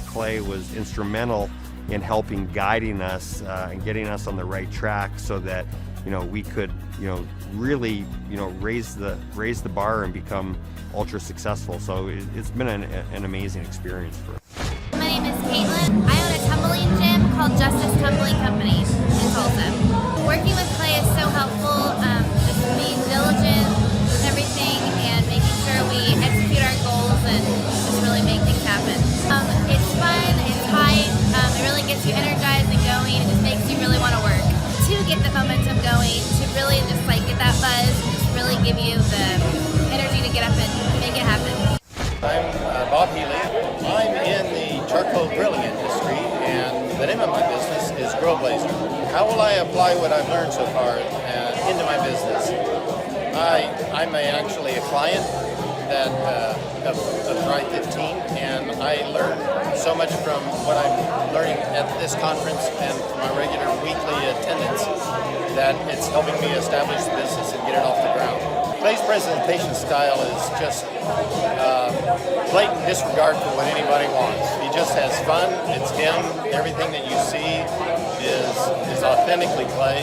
Clay was instrumental in helping guiding us and getting us on the right track so that we could really raise the bar and become ultra successful. So it's been an amazing experience for us. My name is Caitlin. I own a tumbling gym called Justice Tumbling Company in Tulsa. Working with Clay is so helpful, just being diligent with everything and making sure we execute our goals and just really make things happen. It's fun, it's tight, it really gets you energized and going, it just makes you really want to work. To get the momentum going, to really just get that buzz, just really give you the energy to get up and make it happen. I'm Bob Healy. I'm in the charcoal grilling industry, and the name of my business is Grill Blazer. How will I apply what I've learned so far into my business? I'm actually a client of Thrive 15, and I learn so much from what I'm learning at this conference and from my regular weekly attendance that it's helping me establish the business and get it off the ground. Clay's presentation style is just blatant disregard for what anybody wants. He just has fun, it's him, everything that you see is authentically Clay.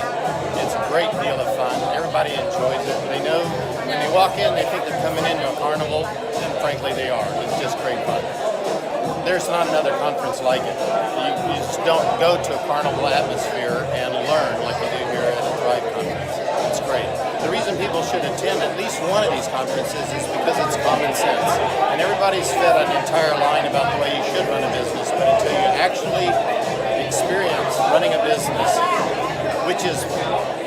It's a great deal of fun, everybody enjoys it. They know when they walk in, they think they're coming into a carnival, and frankly they are. It's just great fun. There's not another conference like it. You just don't go to a carnival atmosphere and learn like you do here at a Thrive conference. It's great. The reason people should attend at least one of these conferences is because it's common sense. And everybody's fed an entire line about the way you should run a business, but until you actually experience running a business, which is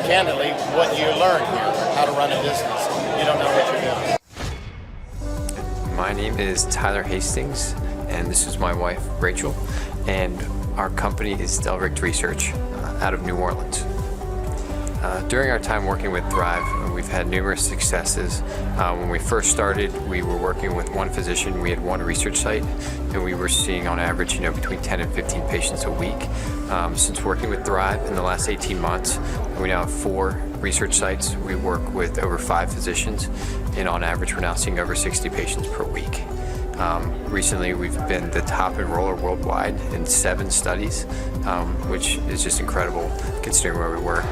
candidly what you learn here, how to run a business, you don't know what you're doing. My name is Tyler Hastings, and this is my wife, Rachel, and our company is Delricht Research out of New Orleans. During our time working with Thrive, we've had numerous successes. When we first started, we were working with one physician. We had one research site, and we were seeing on average, between 10 and 15 patients a week. Since working with Thrive in the last 18 months, we now have 4 research sites. We work with over 5 physicians, and on average, we're now seeing over 60 patients per week. Recently, we've been the top enroller worldwide in 7 studies, which is just incredible considering where we were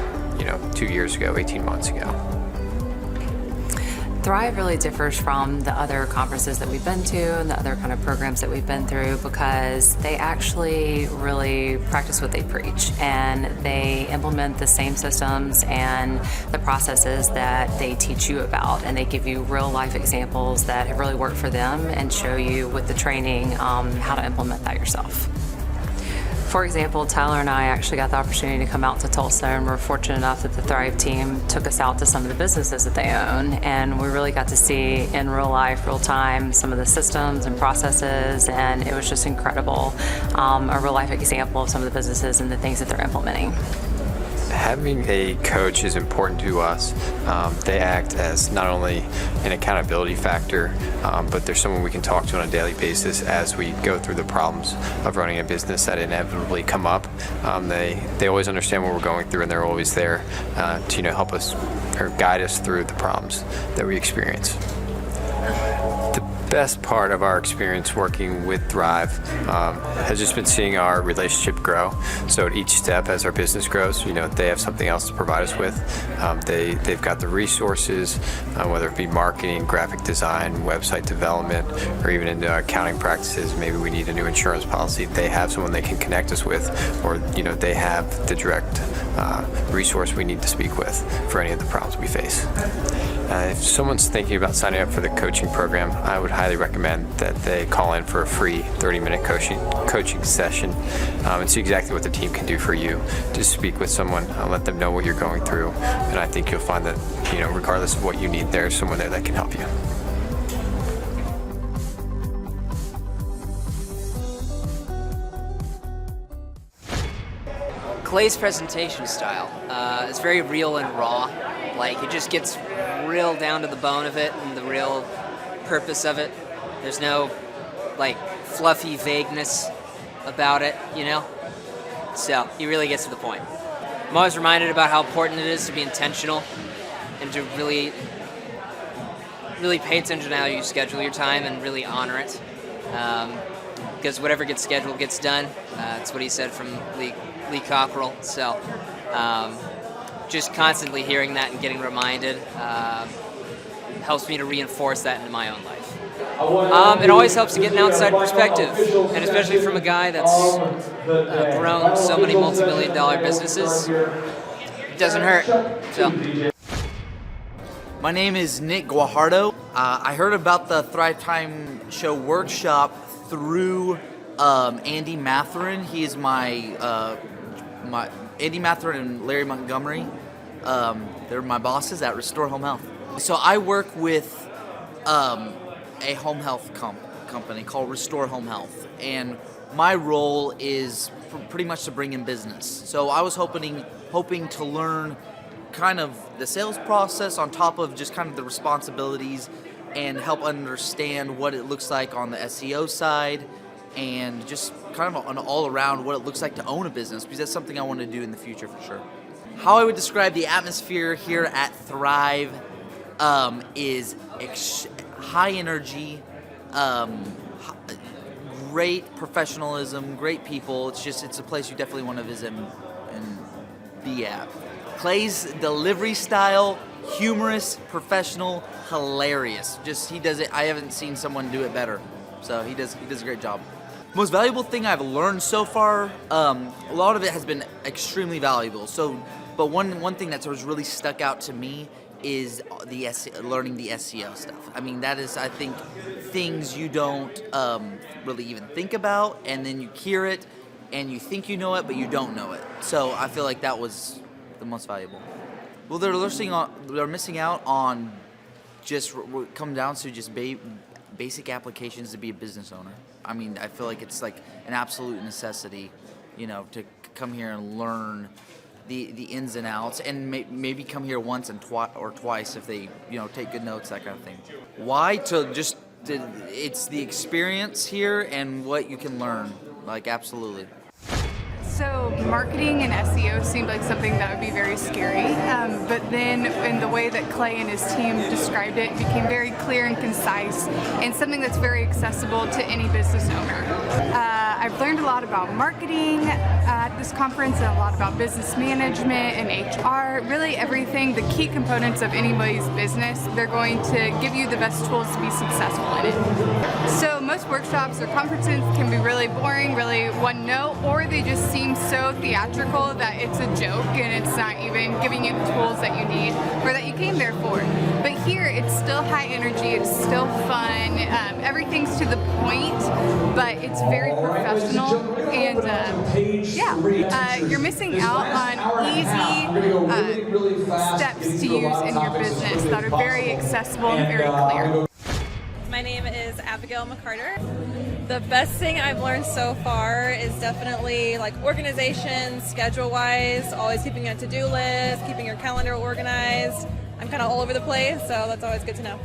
2 years ago, 18 months ago. Thrive really differs from the other conferences that we've been to and the other kind of programs that we've been through because they actually really practice what they preach and they implement the same systems and the processes that they teach you about, and they give you real life examples that have really worked for them and show you with the training how to implement that yourself. For example, Tyler and I actually got the opportunity to come out to Tulsa, and we're fortunate enough that the Thrive team took us out to some of the businesses that they own, and we really got to see in real life, real time, some of the systems and processes, and it was just incredible. A real life example of some of the businesses and the things that they're implementing. Having a coach is important to us. They act as not only an accountability factor, but they're someone we can talk to on a daily basis as we go through the problems of running a business that inevitably come up. They always understand what we're going through, and they're always there to help us or guide us through the problems that we experience. The best part of our experience working with Thrive has just been seeing our relationship grow. So at each step as our business grows, they have something else to provide us with. They've got the resources, whether it be marketing, graphic design, website development, or even into accounting practices. Maybe we need a new insurance policy. They have someone they can connect us with, or they have the direct resource we need to speak with for any of the problems we face. If someone's thinking about signing up for the coaching program, I would highly recommend that they call in for a free 30-minute coaching session and see exactly what the team can do for you. Just speak with someone, let them know what you're going through, and I think you'll find that, regardless of what you need, there's someone there that can help you. Clay's presentation style is very real and raw. Like, it just gets real down to the bone of it and the real purpose of it. There's no, fluffy vagueness about it, So, he really gets to the point. I'm always reminded about how important it is to be intentional and to really pay attention to how you schedule your time and really honor it. Because whatever gets scheduled gets done. That's what he said from Lee Cockrell. So, just constantly hearing that and getting reminded helps me to reinforce that into my own life. It always helps to get an outside perspective, and especially from a guy that's grown so many multi-million-dollar businesses. It doesn't hurt. So. My name is Nick Guajardo. I heard about the Thrive Time Show workshop through Andy Matherin. He is my Andy Matherin and Larry Montgomery. They're my bosses at Restore Home Health. So I work with a home health company called Restore Home Health, and my role is pretty much to bring in business. So I was hoping to learn kind of the sales process on top of just kind of the responsibilities, and help understand what it looks like on the SEO side, and just kind of an all around what it looks like to own a business, because that's something I want to do in the future for sure. How I would describe the atmosphere here at Thrive is high energy, great professionalism, great people. It's a place you definitely want to visit and be at. Clay's delivery style, humorous, professional, hilarious. He does it. I haven't seen someone do it better. So he does a great job. Most valuable thing I've learned so far, a lot of it has been extremely valuable. But one thing that's really stuck out to me is learning the SEO stuff. I mean, that is, I think, things you don't really even think about, and then you hear it, and you think you know it, but you don't know it. So I feel like that was the most valuable. Well, they're missing out on just what comes down to just basic applications to be a business owner. I mean, I feel like it's like an absolute necessity, to come here and learn the ins and outs, and maybe come here once and twice if they take good notes, that kind of thing. Why? It's the experience here and what you can learn. Absolutely. So marketing and SEO seemed like something that would be very scary, but then in the way that Clay and his team described it became very clear and concise, and something that's very accessible to any business owner. I've learned a lot about marketing, at this conference and a lot about business management and HR, really everything, the key components of anybody's business. They're going to give you the best tools to be successful in it. So most workshops or conferences can be really boring, really one note, or they just seem so theatrical that it's a joke and it's not even giving you the tools that you need or that you came there for. But here it's still high energy, it's still fun, everything's to the point, but it's very professional, and you're missing out on easy steps to use in your business that are very accessible and very clear. My name is Abigail McCarter. The best thing I've learned so far is definitely like organization, schedule-wise, always keeping a to-do list, keeping your calendar organized. I'm kind of all over the place, so that's always good to know.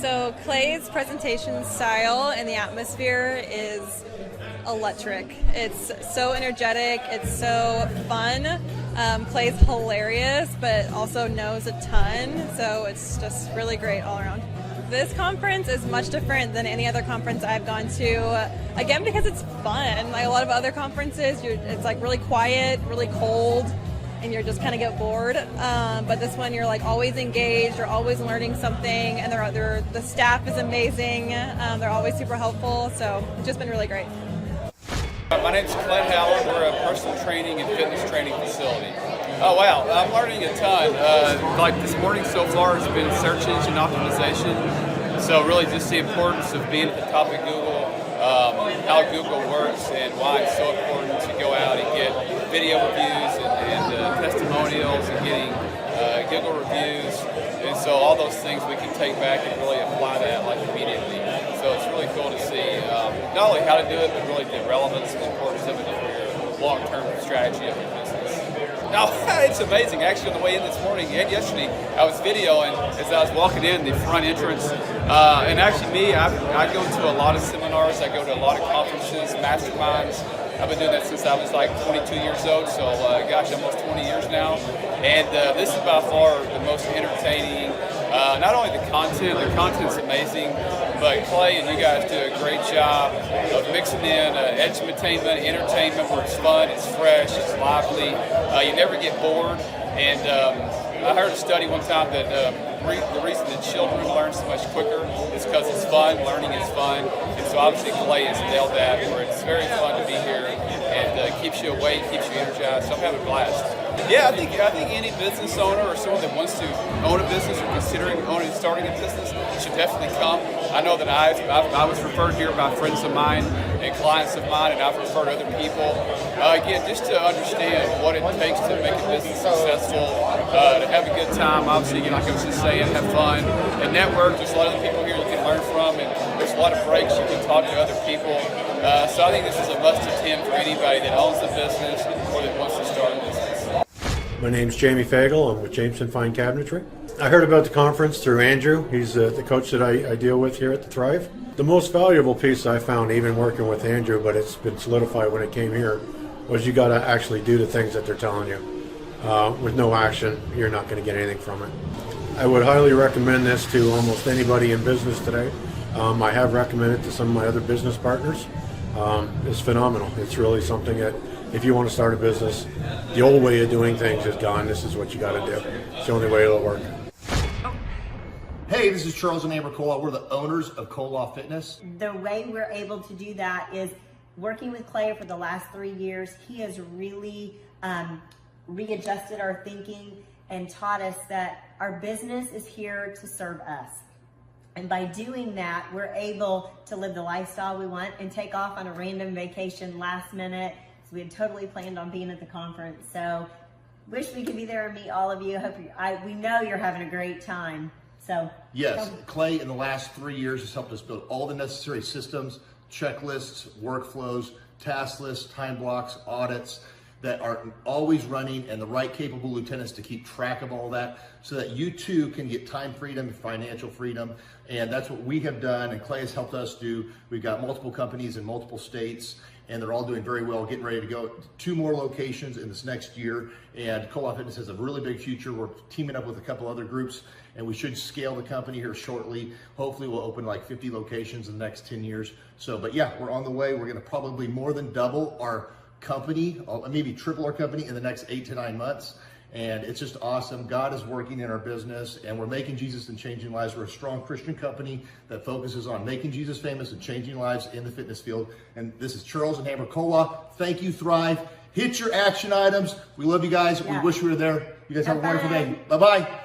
So Clay's presentation style and the atmosphere is electric. It's so energetic, it's so fun. Clay's hilarious, but also knows a ton, so it's just really great all around. This conference is much different than any other conference I've gone to, again, because it's fun. Like a lot of other conferences, it's like really quiet, really cold, and you're just kind of get bored. But this one, you're like always engaged, you're always learning something, and the staff is amazing. They're always super helpful, so it's just been really great. My name's Clint Howard. We're a personal training and fitness training facility. Oh wow, I'm learning a ton. Like this morning so far has been search engine optimization. So really just the importance of being at the top of Google, how Google works and why it's so important to go out and get video reviews and testimonials and getting Google reviews. And so all those things we can take back and really apply that like immediately. So it's really cool to see not only how to do it, but really the relevance and importance of it for your long-term strategy of your business. No, it's amazing. Actually, on the way in this morning and yesterday, I was videoing as I was walking in the front entrance. And actually I go to a lot of seminars. I go to a lot of conferences, masterminds. I've been doing that since I was like 22 years old. So, gosh, almost 20 years now. And this is by far the most entertaining. Not only the content's amazing, but Clay and you guys do a great job of mixing in edutainment, entertainment where it's fun, it's fresh, it's lively. You never get bored. And I heard a study one time that the reason that children learn so much quicker is because it's fun, learning is fun. And so obviously Clay has nailed that, where it's very fun to be here and keeps you awake, keeps you energized. So I'm having a blast. Yeah, I think any business owner or someone that wants to own a business or considering starting a business should definitely come. I know that I was referred here by friends of mine and clients of mine, and I've referred other people. Again, just to understand what it takes to make a business successful, to have a good time, obviously, like I was just saying, have fun, and network. There's a lot of people here you can learn from, and there's a lot of breaks you can talk to other people. So I think this is a must-attend for anybody that owns a business or that wants to start a business. My name's Jamie Fagel. I'm with Jameson Fine Cabinetry. I heard about the conference through Andrew. He's the coach that I deal with here at the Thrive. The most valuable piece I found, even working with Andrew, but it's been solidified when it came here, was you got to actually do the things that they're telling you. With no action, you're not going to get anything from it. I would highly recommend this to almost anybody in business today. I have recommended it to some of my other business partners. It's phenomenal. It's really something that if you want to start a business, the old way of doing things is gone. This is what you got to do. It's the only way it'll work. Hey, this is Charles and Amber Koloff. We're the owners of Koloff Fitness. The way we're able to do that is working with Clay for the last 3 years. He has really readjusted our thinking and taught us that our business is here to serve us. And by doing that, we're able to live the lifestyle we want and take off on a random vacation last minute. So we had totally planned on being at the conference. So wish we could be there and meet all of you. We know you're having a great time. So yes, Clay in the last 3 years has helped us build all the necessary systems, checklists, workflows, task lists, time blocks, audits that are always running, and the right capable lieutenants to keep track of all that so that you too can get time freedom and financial freedom. And that's what we have done, and Clay has helped us do. We've got multiple companies in multiple states, and they're all doing very well, getting ready to go 2 more locations in this next year. And Koloff Fitness has a really big future. We're teaming up with a couple other groups, and we should scale the company here shortly. Hopefully we'll open like 50 locations in the next 10 years. So, but yeah, we're on the way. We're gonna probably more than double our company, maybe triple our company in the next 8 to 9 months. And it's just awesome. God is working in our business, and we're making Jesus and changing lives. We're a strong Christian company that focuses on making Jesus famous and changing lives in the fitness field. And this is Charles and Amber Kola. Thank you, Thrive. Hit your action items. We love you guys. We wish we were there. You guys have a wonderful day. Bye-bye.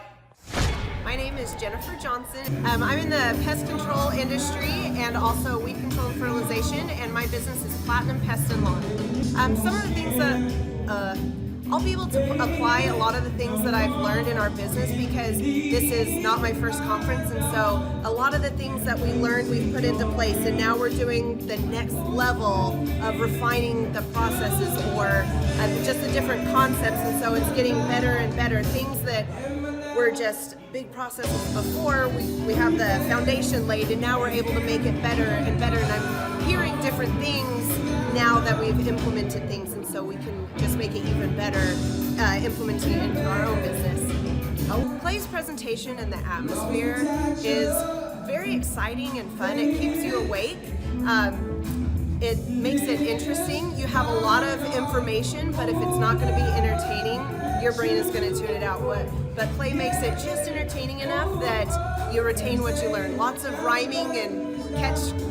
My name is Jennifer Johnson. I'm in the pest control industry and also weed control and fertilization, and my business is Platinum Pest and Lawn. Some of the things that I'll be able to apply a lot of the things that I've learned in our business because this is not my first conference, and so a lot of the things that we learned we've put into place, and now we're doing the next level of refining the processes or just the different concepts, and so it's getting better and better. Things that were just big processes before, we have the foundation laid, and now we're able to make it better and better, and I'm hearing different things now that we've implemented things, and so we can just make it even better implementing it into our own business. Clay's presentation and the atmosphere is very exciting and fun. It keeps you awake. It makes it interesting. You have a lot of information, but if it's not going to be entertaining, your brain is going to tune it out. But Clay makes it just entertaining enough that you retain what you learn. Lots of rhyming and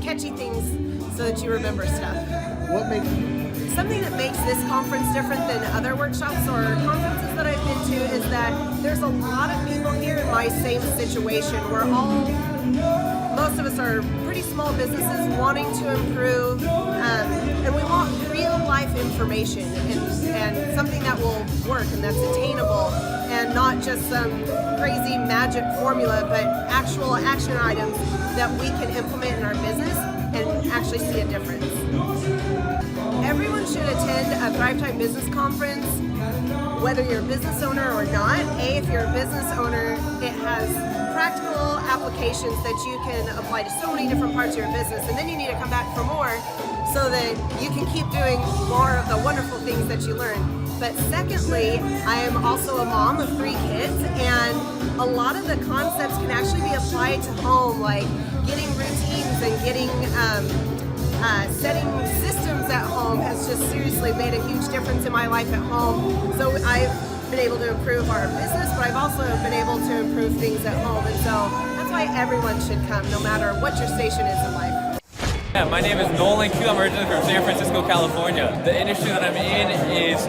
catchy things so that you remember stuff. Something that makes this conference different than other workshops or conferences that I've been to is that there's a lot of people here in my same situation. Most of us are pretty small businesses wanting to improve, and we want real life information and something that will work and that's attainable and not just some crazy magic formula, but actual action items that we can implement in our business and actually see a difference. Everyone should attend a Thrive Time Business Conference, whether you're a business owner or not. If you're a business owner, it has practical applications that you can apply to so many different parts of your business, and then you need to come back for more so that you can keep doing more of the wonderful things that you learn. But secondly, I am also a mom of 3 kids, and a lot of the concepts can actually be applied to home, like getting routines and getting setting systems at home has just seriously made a huge difference in my life at home. So I've been able to improve our business, but I've also been able to improve things at home, and so that's why everyone should come, no matter what your station is in life. Yeah, my name is Nolan Q. I'm originally from San Francisco, California. The industry that I'm in is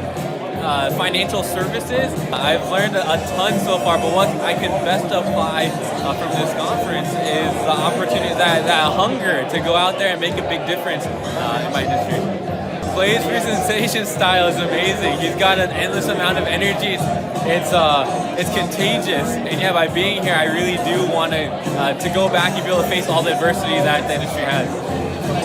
financial services. I've learned a ton so far, but what I can best apply from this conference is the opportunity, that hunger to go out there and make a big difference in my industry. Clay's presentation style is amazing. He's got an endless amount of energy. It's contagious, and yeah, by being here, I really do want to go back and be able to face all the adversity that the industry has.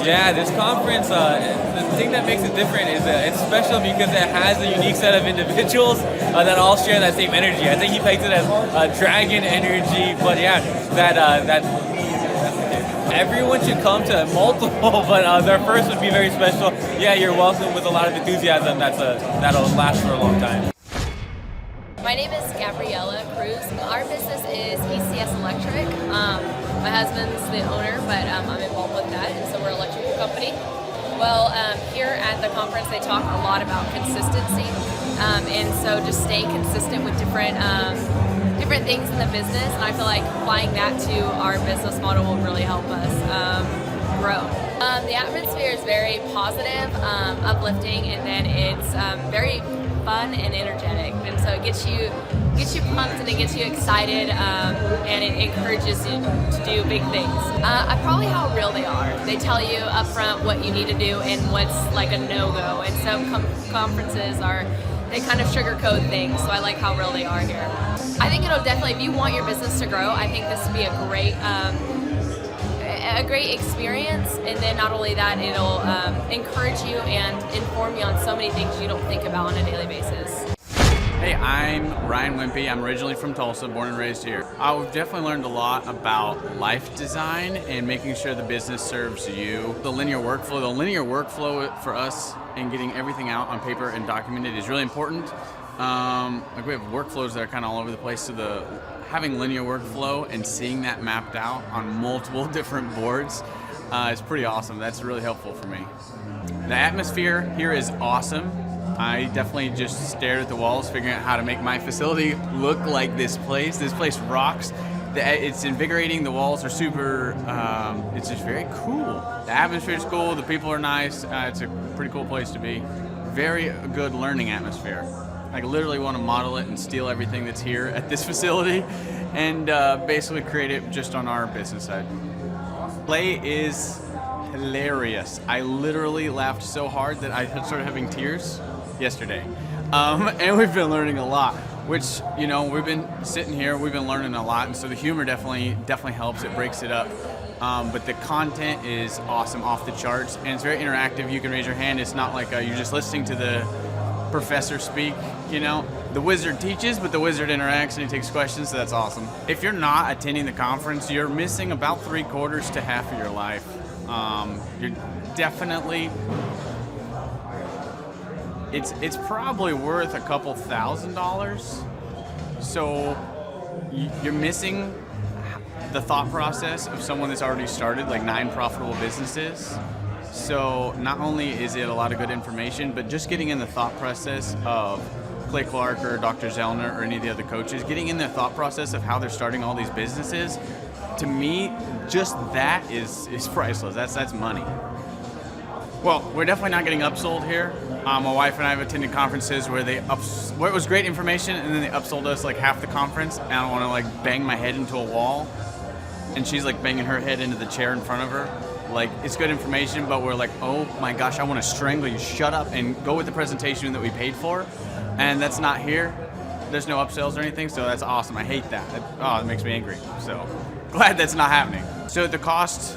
Yeah, this conference, the thing that makes it different is it's special because it has a unique set of individuals that all share that same energy. I think he pegs it as dragon energy, but yeah, that's everyone should come to multiple, but their first would be very special. Yeah, you're welcome with a lot of enthusiasm. That'll last for a long time. My name is Gabriella Cruz. Our business is ECS Electric. My husband's the owner, but I'm involved with that, and so we're an electrical company. Well, here at the conference, they talk a lot about consistency, and so just staying consistent with different things in the business, and I feel like applying that to our business model will really help us grow. The atmosphere is very positive, uplifting, and then it's very fun and energetic, and so it gets you pumped and it gets you excited, and it encourages you to do big things. Probably how real they are. They tell you up front what you need to do and what's like a no-go, and some conferences they kind of sugarcoat things, so I like how real they are here. I think it'll definitely, if you want your business to grow, I think this would be a great experience, and then not only that, it'll encourage you and inform you on so many things you don't think about on a daily basis. Hey, I'm Ryan Wimpy. I'm originally from Tulsa, born and raised here. I've definitely learned a lot about life design and making sure the business serves you. The linear workflow for us and getting everything out on paper and documented is really important. Like we have workflows that are kind of all over the place, so having linear workflow and seeing that mapped out on multiple different boards It's pretty awesome. That's really helpful for me. The atmosphere here is awesome. I definitely just stared at the walls, figuring out how to make my facility look like this place. This place rocks. It's invigorating. The walls are super, it's just very cool. The atmosphere is cool. The people are nice. It's a pretty cool place to be. Very good learning atmosphere. I literally want to model it and steal everything that's here at this facility and basically create it just on our business side. Clay is hilarious. I literally laughed so hard that I started having tears yesterday. And we've been learning a lot, which, you know, we've been sitting here, we've been learning a lot, and so the humor definitely helps. It breaks it up. But the content is awesome, off the charts, and it's very interactive. You can raise your hand. It's not like you're just listening to the professor speak, you know. The wizard teaches, but the wizard interacts and he takes questions, so that's awesome. If you're not attending the conference, you're missing about 3/4 to half of your life. You're definitely, it's probably worth a couple $1,000s. So you're missing the thought process of someone that's already started like 9 profitable businesses. So not only is it a lot of good information, but just getting in the thought process of Clay Clark or Dr. Zellner or any of the other coaches, getting in the thought process of how they're starting all these businesses, to me, just that is priceless. That's money. Well, we're definitely not getting upsold here. My wife and I have attended conferences where where it was great information and then they upsold us like half the conference, and I don't want to like bang my head into a wall, and she's like banging her head into the chair in front of her. Like, it's good information, but we're like, oh my gosh, I want to strangle you. Shut up and go with the presentation that we paid for. And that's not here. There's no upsells or anything, so that's awesome. I hate that. It makes me angry. So glad that's not happening. So the cost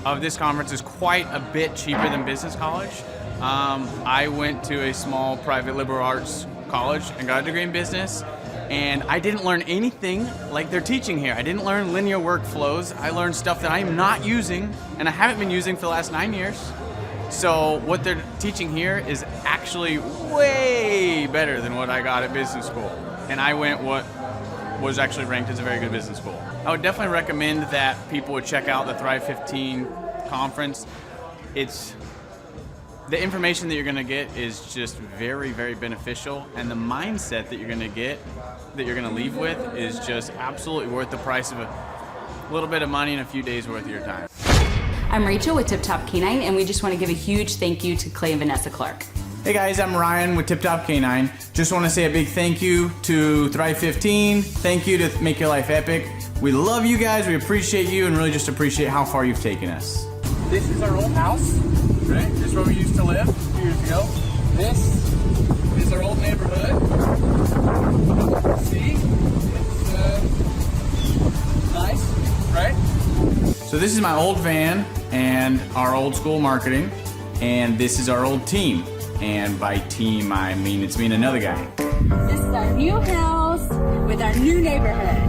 of this conference is quite a bit cheaper than business college. I went to a small private liberal arts college and got a degree in business. And I didn't learn anything like they're teaching here. I didn't learn linear workflows. I learned stuff that I am not using, and I haven't been using for the last 9 years. So what they're teaching here is actually way better than what I got at business school. And I went what was actually ranked as a very good business school. I would definitely recommend that people would check out the Thrive 15 conference. The information that you're going to get is just very, very beneficial, and the mindset that you're going to get, that you're going to leave with, is just absolutely worth the price of a little bit of money and a few days worth of your time. I'm Rachel with Tip Top Canine, and we just want to give a huge thank you to Clay and Vanessa Clark. Hey guys, I'm Ryan with Tip Top Canine. Just want to say a big thank you to Thrive 15. Thank you to Make Your Life Epic. We love you guys, we appreciate you, and really just appreciate how far you've taken us. This is our old house. Right? This is where we used to live a few years ago. This is our old neighborhood. See? It's nice, right? So this is my old van and our old school marketing, and this is our old team. And by team, I mean it's me and another guy. This is our new house with our new neighborhood.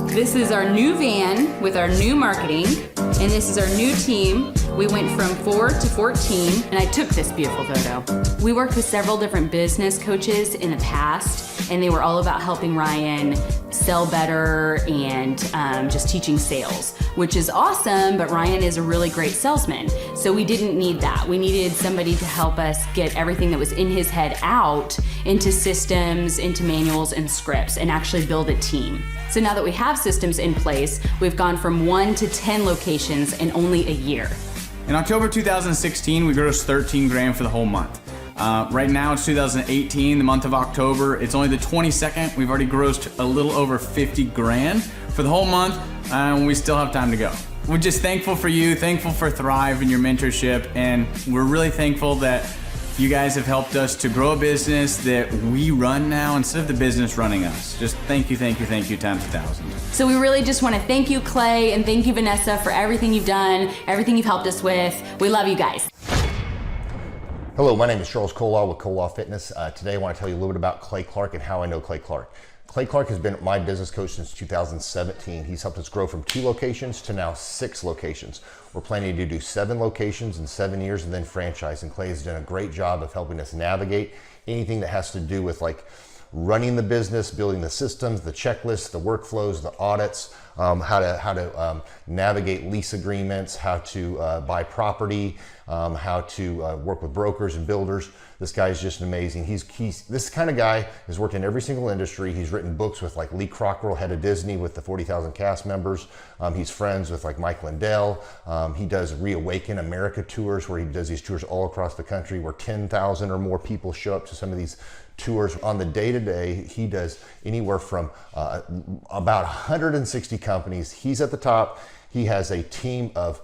This is our new van with our new marketing, and this is our new team. We went from 4 to 14, and I took this beautiful photo. We worked with several different business coaches in the past, and they were all about helping Ryan sell better and just teaching sales, which is awesome, but Ryan is a really great salesman. So we didn't need that. We needed somebody to help us get everything that was in his head out into systems, into manuals and scripts, and actually build a team. So now that we have systems in place, we've gone from 1 to 10 locations in only a year. In October 2016, we grossed 13 grand for the whole month. Right now it's 2018, the month of October. It's only the 22nd. We've already grossed a little over 50 grand for the whole month, and we still have time to go. We're just thankful for you, thankful for Thrive and your mentorship, and we're really thankful that you guys have helped us to grow a business that we run now instead of the business running us. Just thank you times 1,000. So we really just want to thank you, Clay, and thank you, Vanessa, for everything you've done, everything you've helped us with. We love you guys. Hello, my name is Charles Kolaw with Kolaw Fitness. Today I want to tell you a little bit about Clay Clark and how I know Clay Clark. Clay Clark has been my business coach since 2017. He's helped us grow from 2 locations to now 6 locations. We're planning to do 7 locations in 7 years and then franchise. And Clay has done a great job of helping us navigate anything that has to do with like running the business, building the systems, the checklists, the workflows, the audits, how to navigate lease agreements, how to buy property, how to work with brokers and builders. This guy is just amazing. He's this kind of guy has worked in every single industry. He's written books with like Lee Cockrell, head of Disney, with the 40,000 cast members. He's friends with like Mike Lindell. He does Reawaken America tours, where he does these tours all across the country where 10,000 or more people show up to some of these tours. On the day-to-day, he does anywhere from about 160 companies. He's at the top. He has a team of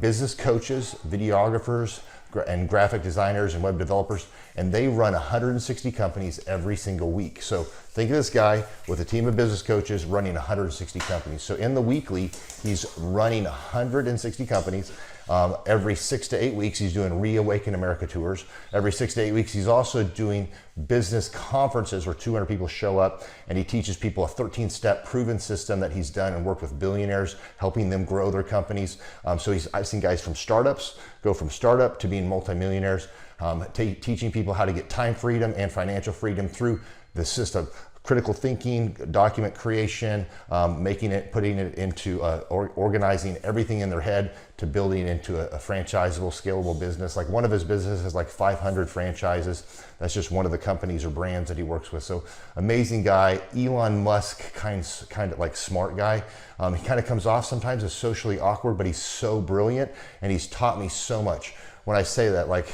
business coaches, videographers, and graphic designers and web developers, and they run 160 companies every single week. So think of this guy with a team of business coaches running 160 companies. So in the weekly, he's running 160 companies. Every 6 to 8 weeks, he's doing Reawaken America tours. Every 6 to 8 weeks, he's also doing business conferences where 200 people show up, and he teaches people a 13-step proven system that he's done and worked with billionaires, helping them grow their companies. So I've seen guys from startups go from startup to being multimillionaires, teaching people how to get time freedom and financial freedom through the system. Critical thinking, document creation, putting it into organizing everything in their head to building into a franchisable, scalable business. Like one of his businesses has like 500 franchises. That's just one of the companies or brands that he works with. So amazing guy. Elon Musk, kind of like smart guy. He kind of comes off sometimes as socially awkward, but he's so brilliant, and he's taught me so much. When I say that, like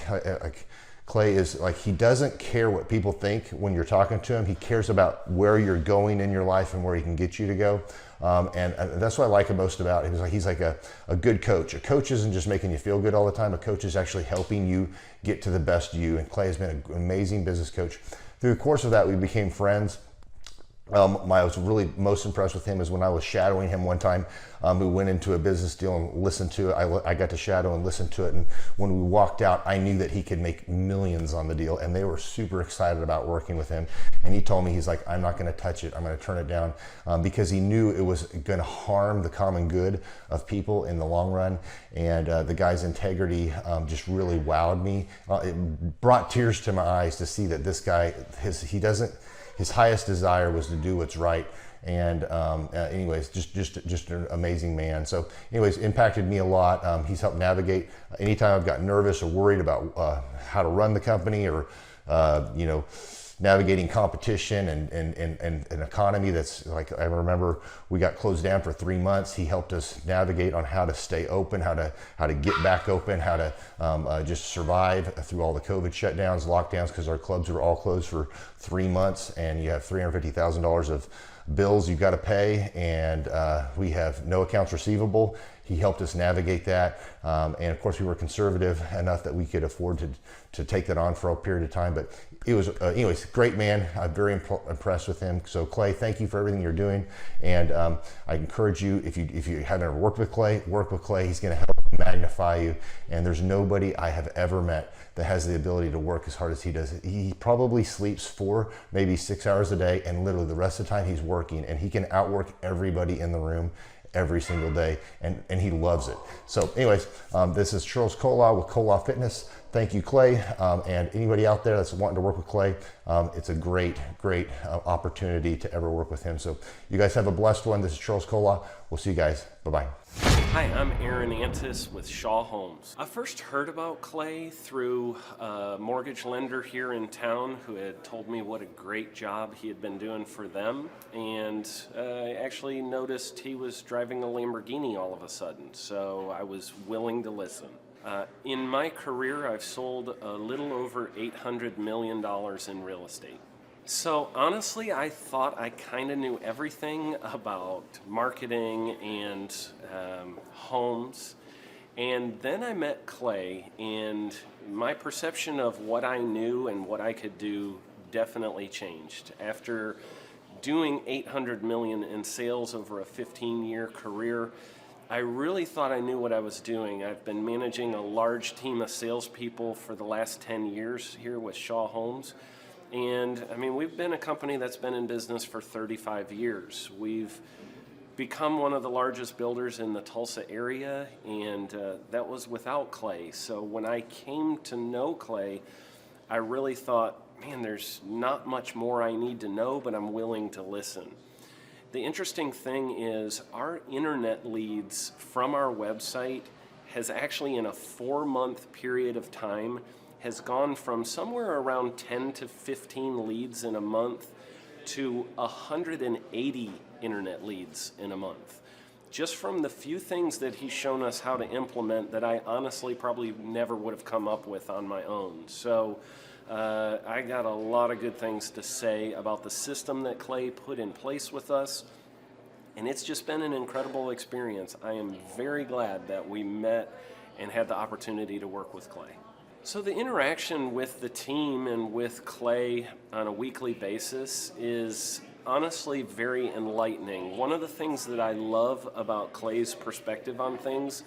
Clay is like, he doesn't care what people think when you're talking to him. He cares about where you're going in your life and where he can get you to go. And that's what I like most about him. He's like a good coach. A coach isn't just making you feel good all the time. A coach is actually helping you get to the best you. And Clay has been an amazing business coach. Through the course of that, we became friends. I was really most impressed with him is when I was shadowing him one time. We went into a business deal and listened to it. I got to shadow and listen to it. And when we walked out, I knew that he could make millions on the deal. And they were super excited about working with him. And he told me, he's like, I'm not going to touch it. I'm going to turn it down, because he knew it was going to harm the common good of people in the long run. And the guy's integrity just really wowed me. It brought tears to my eyes to see that this guy, his highest desire was to do what's right. And anyways, just an amazing man. So anyways, impacted me a lot. He's helped navigate anytime I've got nervous or worried about how to run the company, or navigating competition and an economy that's like, I remember we got closed down for 3 months. He helped us navigate on how to stay open, how to get back open, how to just survive through all the COVID shutdowns, lockdowns, because our clubs were all closed for 3 months, and you have $350,000 of bills you've got to pay, and we have no accounts receivable. He helped us navigate that, and of course we were conservative enough that we could afford to take that on for a period of time. But it was, anyways, great man. I'm very impressed with him. So Clay, thank you for everything you're doing, and I encourage you, if you haven't ever worked with Clay, work with Clay. He's going to help magnify you, and there's nobody I have ever met that has the ability to work as hard as he does. He probably sleeps 4, maybe 6 hours a day, and literally the rest of the time he's working, and he can outwork everybody in the room every single day, and he loves it. So anyways, this is Charles Kola with Kola Fitness. Thank you, Clay, and anybody out there that's wanting to work with Clay, it's a great opportunity to ever work with him. So you guys have a blessed one. This is Charles Kola. We'll see you guys. Bye-bye. Hi, I'm Aaron Antis with Shaw Homes. I first heard about Clay through a mortgage lender here in town who had told me what a great job he had been doing for them, and I actually noticed he was driving a Lamborghini all of a sudden, so I was willing to listen. In my career, I've sold a little over $800 million in real estate. So honestly, I thought I kind of knew everything about marketing and homes. And then I met Clay, and my perception of what I knew and what I could do definitely changed. After doing $800 million in sales over a 15-year career, I really thought I knew what I was doing. I've been managing a large team of salespeople for the last 10 years here with Shaw Homes. And I mean, we've been a company that's been in business for 35 years. We've become one of the largest builders in the Tulsa area, and that was without Clay. So when I came to know Clay, I really thought man, there's not much more I need to know, but I'm willing to listen. The interesting thing is our internet leads from our website has actually, in a 4-month period of time, has gone from somewhere around 10 to 15 leads in a month to 180 internet leads in a month. Just from the few things that he's shown us how to implement that I honestly probably never would have come up with on my own. So I got a lot of good things to say about the system that Clay put in place with us, and it's just been an incredible experience. I am very glad that we met and had the opportunity to work with Clay. So the interaction with the team and with Clay on a weekly basis is honestly very enlightening. One of the things that I love about Clay's perspective on things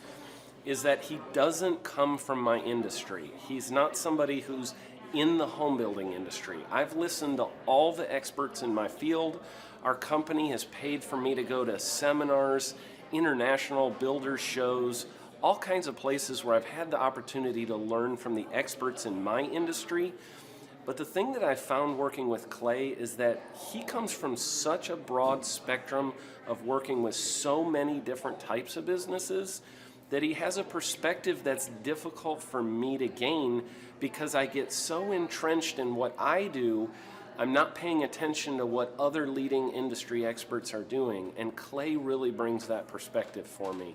is that he doesn't come from my industry. He's not somebody who's in the home building industry. I've listened to all the experts in my field. Our company has paid for me to go to seminars, international builder shows, all kinds of places where I've had the opportunity to learn from the experts in my industry. But the thing that I found working with Clay is that he comes from such a broad spectrum of working with so many different types of businesses that he has a perspective that's difficult for me to gain because I get so entrenched in what I do, I'm not paying attention to what other leading industry experts are doing, and Clay really brings that perspective for me.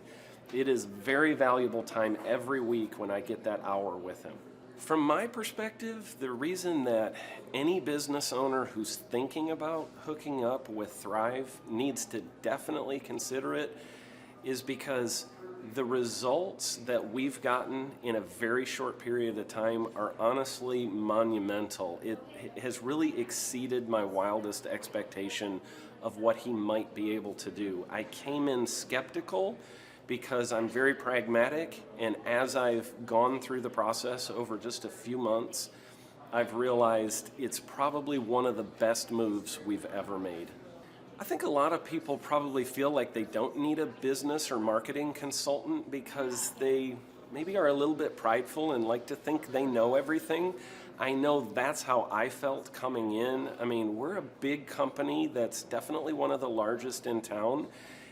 It is very valuable time every week when I get that hour with him. From my perspective, the reason that any business owner who's thinking about hooking up with Thrive needs to definitely consider it is because the results that we've gotten in a very short period of time are honestly monumental. It has really exceeded my wildest expectation of what he might be able to do. I came in skeptical because I'm very pragmatic, and as I've gone through the process over just a few months, I've realized it's probably one of the best moves we've ever made. I think a lot of people probably feel like they don't need a business or marketing consultant because they maybe are a little bit prideful and like to think they know everything. I know that's how I felt coming in. I mean, we're a big company that's definitely one of the largest in town.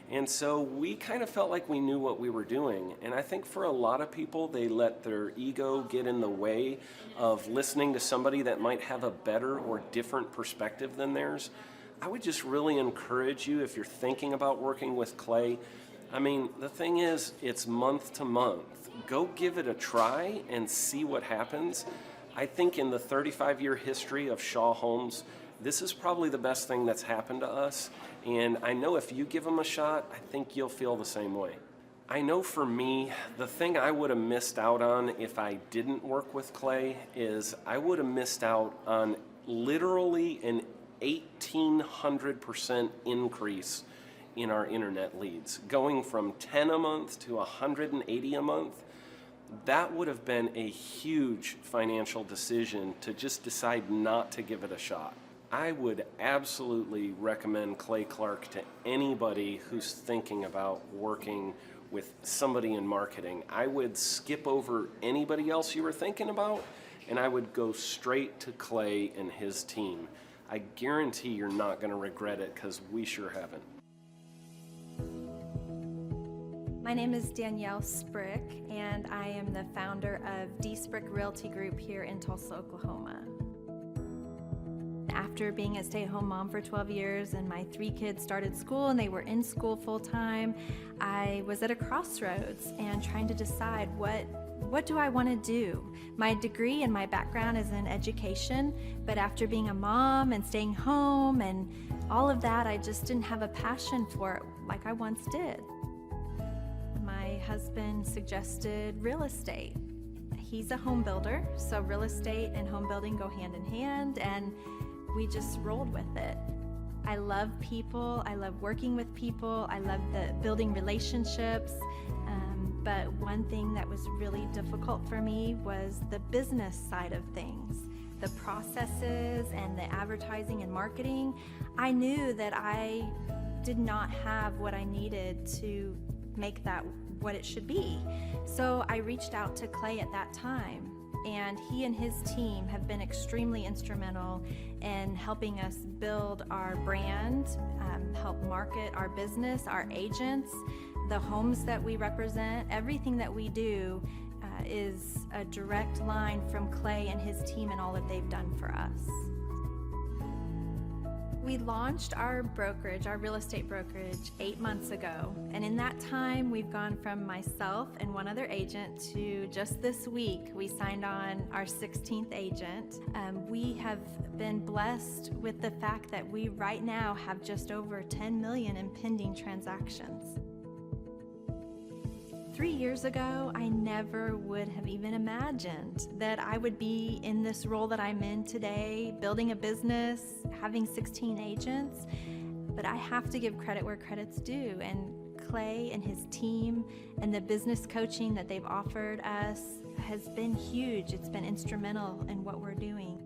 And so we kind of felt like we knew what we were doing. And I think for a lot of people, they let their ego get in the way of listening to somebody that might have a better or different perspective than theirs. I would just really encourage you, if you're thinking about working with Clay, I mean, the thing is, it's month to month. Go give it a try and see what happens. I think in the 35-year history of Shaw Homes, this is probably the best thing that's happened to us. And I know if you give them a shot, I think you'll feel the same way. I know for me, the thing I would have missed out on if I didn't work with Clay is I would have missed out on literally an 1,800% increase in our internet leads. Going from 10 a month to 180 a month, that would have been a huge financial decision to just decide not to give it a shot. I would absolutely recommend Clay Clark to anybody who's thinking about working with somebody in marketing. I would skip over anybody else you were thinking about, and I would go straight to Clay and his team. I guarantee you're not going to regret it because we sure haven't. My name is Danielle Sprick, and I am the founder of D. Sprick Realty Group here in Tulsa, Oklahoma. After being a stay-at-home mom for 12 years and my 3 kids started school and they were in school full-time, I was at a crossroads and trying to decide what do I want to do? My degree and my background is in education, but after being a mom and staying home and all of that, I just didn't have a passion for it like I once did. My husband suggested real estate. He's a home builder, so real estate and home building go hand in hand, and we just rolled with it. I love people, I love working with people, I love the building relationships, but one thing that was really difficult for me was the business side of things. The processes and the advertising and marketing. I knew that I did not have what I needed to make that what it should be. So I reached out to Clay at that time, and he and his team have been extremely instrumental in helping us build our brand, help market our business, our agents, the homes that we represent. Everything that we do is a direct line from Clay and his team and all that they've done for us. We launched our brokerage, our real estate brokerage, 8 months ago. And in that time, we've gone from myself and one other agent to just this week, we signed on our 16th agent. We have been blessed with the fact that we right now have just over 10 million in pending transactions. 3 years ago, I never would have even imagined that I would be in this role that I'm in today, building a business, having 16 agents. But I have to give credit where credit's due, and Clay and his team and the business coaching that they've offered us has been huge. It's been instrumental in what we're doing.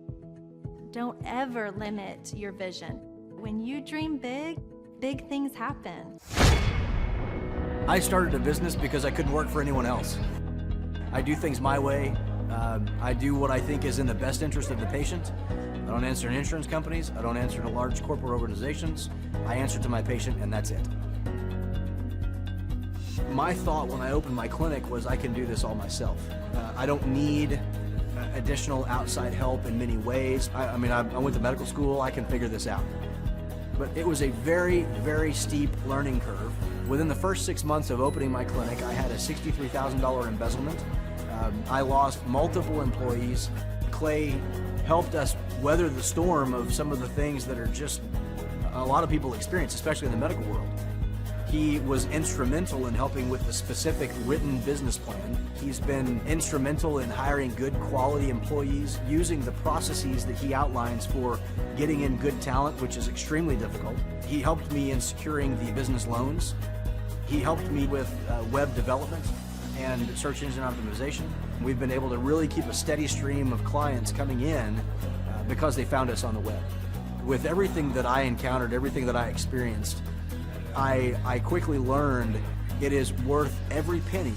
Don't ever limit your vision. When you dream big, big things happen. I started a business because I couldn't work for anyone else. I do things my way. I do what I think is in the best interest of the patient. I don't answer to insurance companies. I don't answer to large corporate organizations. I answer to my patient, and that's it. My thought when I opened my clinic was I can do this all myself. I don't need additional outside help in many ways. I went to medical school. I can figure this out. But it was a very, very steep learning curve. Within the first 6 months of opening my clinic, I had a $63,000 embezzlement. I lost multiple employees. Clay helped us weather the storm of some of the things that are just a lot of people experience, especially in the medical world. He was instrumental in helping with the specific written business plan. He's been instrumental in hiring good quality employees, using the processes that he outlines for getting in good talent, which is extremely difficult. He helped me in securing the business loans. He helped me with web development and search engine optimization. We've been able to really keep a steady stream of clients coming in because they found us on the web. With everything that I encountered, everything that I experienced, I quickly learned it is worth every penny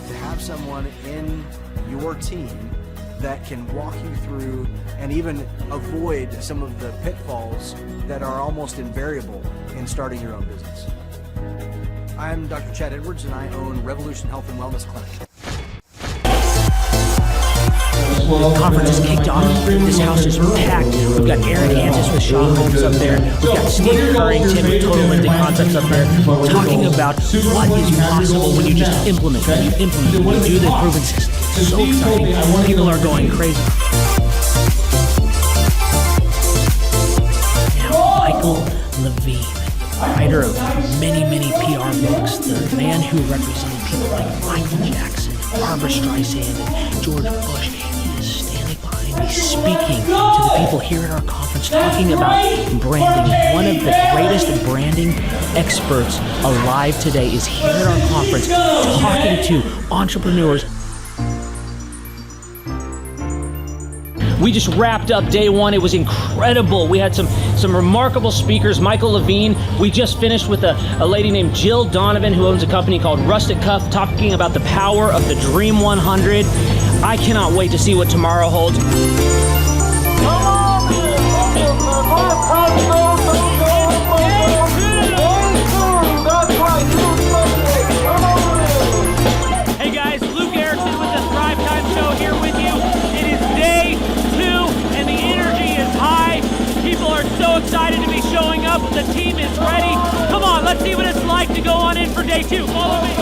to have someone in your team that can walk you through and even avoid some of the pitfalls that are almost invariable in starting your own business. I'm Dr. Chad Edwards, and I own Revolution Health and Wellness Clinic. The conference is kicked off. This house is packed. We've got Aaron Antis with Shaw Homes up there. We've got Steve Currington with Total Lending Concepts up there talking about what is possible when you just implement, when you do the proven system. It's so exciting. People are going crazy. Now, Michael Levine, writer of many, many PR books, the man who represented people like Michael Jackson, Barbra Streisand, and George Bush. He's speaking to the people here at our conference, talking about branding. One of the greatest branding experts alive today is here at our conference, talking to entrepreneurs. We just wrapped up day one. It was incredible. We had some remarkable speakers. Michael Levine. We just finished with a lady named Jill Donovan, who owns a company called Rustic Cuff, talking about the power of the Dream 100. I cannot wait to see what tomorrow holds. Hey guys, Luke Erickson with the Thrive Time Show here with you. It is day 2 and the energy is high. People are so excited to be showing up. The team is ready. Come on, let's see what it's like to go on in for day 2. Follow me.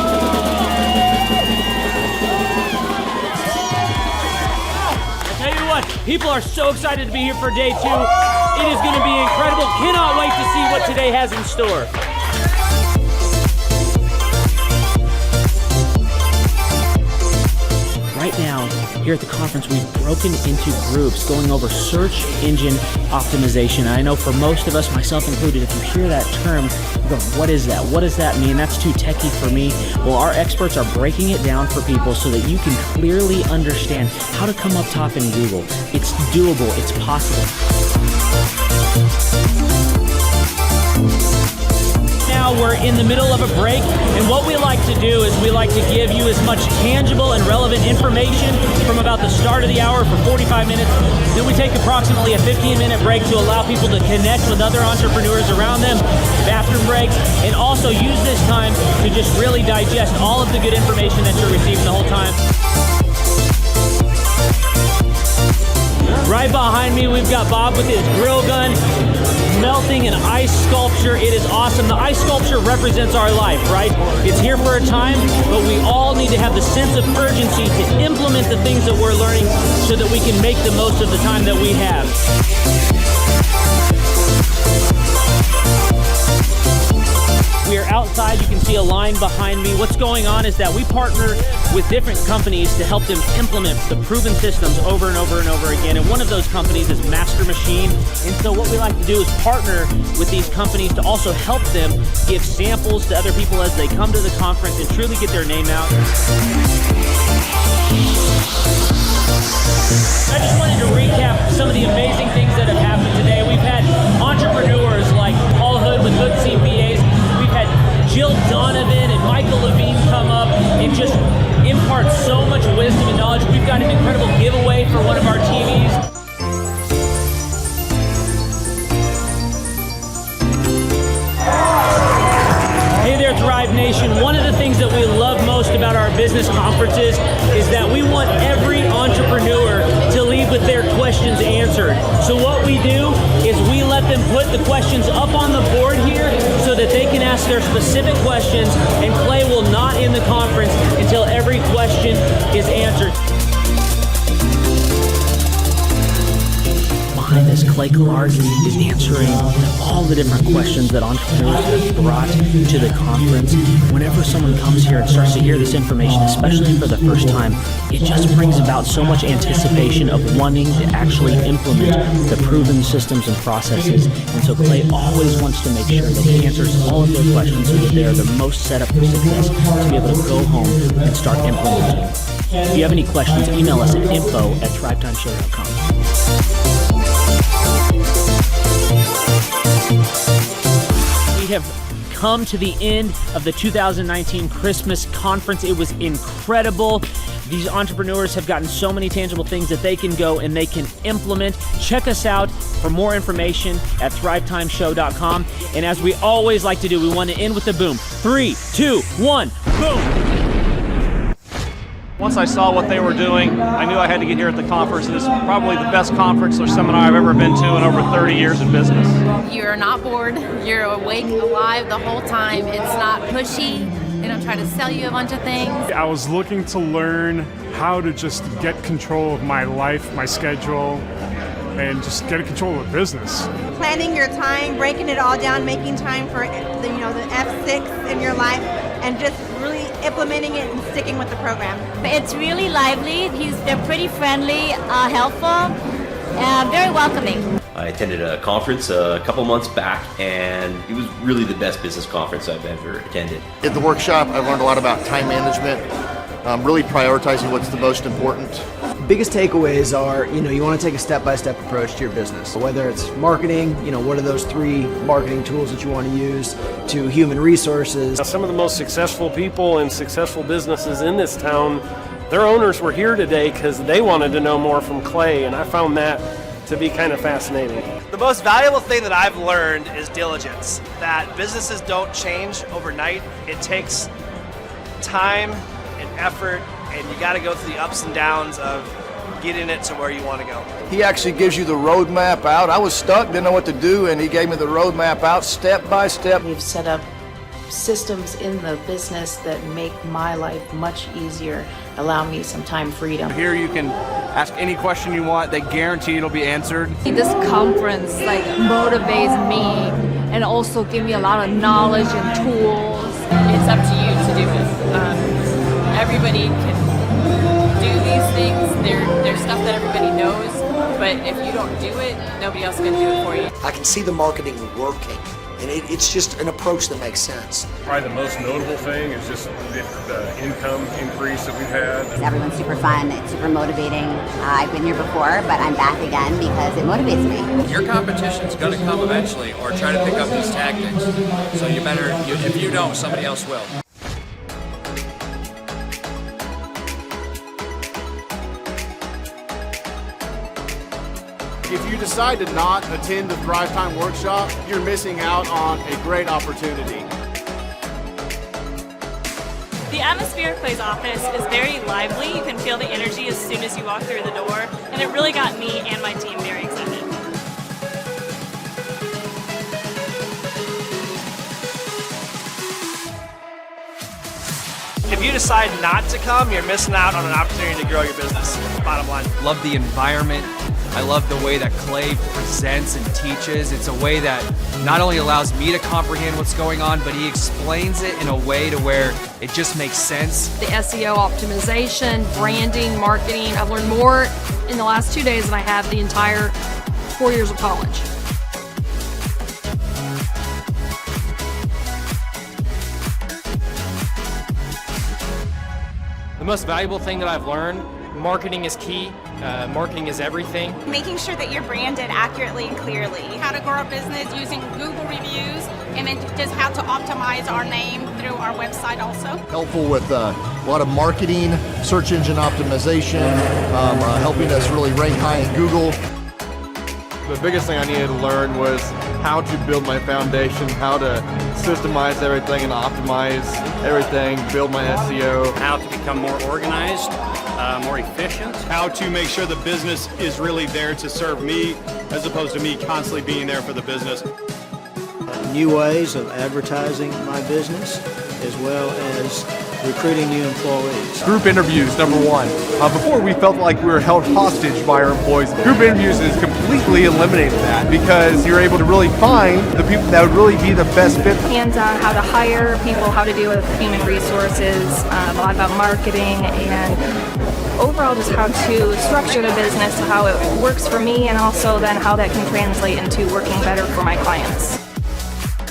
Tell you what, people are so excited to be here for day 2. It is going to be incredible. Cannot wait to see what today has in store. Right now, here at the conference, we've broken into groups going over search engine optimization. I know for most of us, myself included, if you hear that term, you go, what is that? What does that mean? That's too techie for me. Well, our experts are breaking it down for people so that you can clearly understand how to come up top in Google. It's doable. It's possible. Now, now we're in the middle of a break, and what we like to do is we like to give you as much tangible and relevant information from about the start of the hour for 45 minutes. Then we take approximately a 15-minute break to allow people to connect with other entrepreneurs around them, bathroom breaks, and also use this time to just really digest all of the good information that you're receiving the whole time. Right behind me, we've got Bob with his grill gun, melting an ice sculpture. It is awesome. The ice sculpture represents our life, right? It's here for a time, but we all need to have the sense of urgency to implement the things that we're learning so that we can make the most of the time that we have. We are outside. You can see a line behind me. What's going on is that we partner with different companies to help them implement the proven systems over and over and over again. And one of those companies is Master Machine. And so what we like to do is partner with these companies to also help them give samples to other people as they come to the conference and truly get their name out. I just wanted to recap some of the amazing things that have happened today. We've had entrepreneurs like Paul Hood with Hood CPAs. We've had Jill Donovan and Michael Levine come up and just impart so much wisdom and knowledge. We've got an incredible giveaway for one of our TVs. Hey there, Thrive Nation. One of the things that we love most about our business conferences is that we want every entrepreneur to leave with their questions answered. So what we do is we let them put the questions up on the board here so that they can ask their specific questions, and Clay will not end the conference until every question is answered. Behind us, Clay Clark is answering all the different questions that entrepreneurs have brought to the conference. Whenever someone comes here and starts to hear this information, especially for the first time, it just brings about so much anticipation of wanting to actually implement the proven systems and processes. And so Clay always wants to make sure that he answers all of their questions so that they are the most set up for success to be able to go home and start implementing. If you have any questions, email us at info@thrivetimeshow.com. We have come to the end of the 2019 Christmas conference. It was incredible. These entrepreneurs have gotten so many tangible things that they can go and they can implement. Check us out for more information at thrivetimeshow.com. And as we always like to do, we want to end with the boom. 3, 2, 1, boom! Once I saw what they were doing, I knew I had to get here at the conference. This is probably the best conference or seminar I've ever been to in over 30 years in business. You're not bored. You're awake, alive the whole time. It's not pushy. They don't try to sell you a bunch of things. I was looking to learn how to just get control of my life, my schedule, and just get control of the business. Planning your time, breaking it all down, making time for the F6 in your life, and just really implementing it and sticking with the program. It's really lively. They're pretty friendly, helpful, very welcoming. I attended a conference a couple months back, and it was really the best business conference I've ever attended. At the workshop, I learned a lot about time management, really prioritizing what's the most important. Biggest takeaways are, you want to take a step-by-step approach to your business. So whether it's marketing, what are those 3 marketing tools that you want to use, to human resources. Now, some of the most successful people and successful businesses in this town, their owners were here today because they wanted to know more from Clay, and I found that to be kind of fascinating. The most valuable thing that I've learned is diligence, that businesses don't change overnight. It takes time and effort, and you got to go through the ups and downs of getting it to where you want to go. He actually gives you the roadmap out. I was stuck, didn't know what to do, and he gave me the roadmap out step by step. We've set up systems in the business that make my life much easier, allow me some time freedom. Here you can ask any question you want. They guarantee it'll be answered. This conference motivates me and also give me a lot of knowledge and tools. It's up to you to do it. Everybody can do these things. There's stuff that everybody knows, but if you don't do it, nobody else can do it for you. I can see the marketing working. And it's just an approach that makes sense. Probably the most notable thing is just the income increase that we've had. Everyone's super fun, it's super motivating. I've been here before, but I'm back again because it motivates me. Your competition's going to come eventually, or try to pick up these tactics. So you better, if you don't, somebody else will. If you decide to not attend the Thrive Time workshop, you're missing out on a great opportunity. The atmosphere of Clay's office is very lively. You can feel the energy as soon as you walk through the door, and it really got me and my team very excited. If you decide not to come, you're missing out on an opportunity to grow your business. Bottom line. Love the environment. I love the way that Clay presents and teaches. It's a way that not only allows me to comprehend what's going on, but he explains it in a way to where it just makes sense. The SEO optimization, branding, marketing. I've learned more in the last 2 days than I have the entire 4 years of college. The most valuable thing that I've learned, marketing is key. Marketing is everything. Making sure that you're branded accurately and clearly. How to grow a business using Google reviews, and then just how to optimize our name through our website also. Helpful with a lot of marketing, search engine optimization, helping us really rank high in Google. The biggest thing I needed to learn was how to build my foundation, how to systemize everything and optimize everything, build my SEO. How to become more organized, more efficient. How to make sure the business is really there to serve me as opposed to me constantly being there for the business. New ways of advertising my business as well as recruiting new employees. Group interviews, number one. Before we felt like we were held hostage by our employees. Group interviews has completely eliminated that because you're able to really find the people that would really be the best fit. Hands-on how to hire people, how to deal with human resources, a lot about marketing, and overall just how to structure the business, how it works for me, and also then how that can translate into working better for my clients.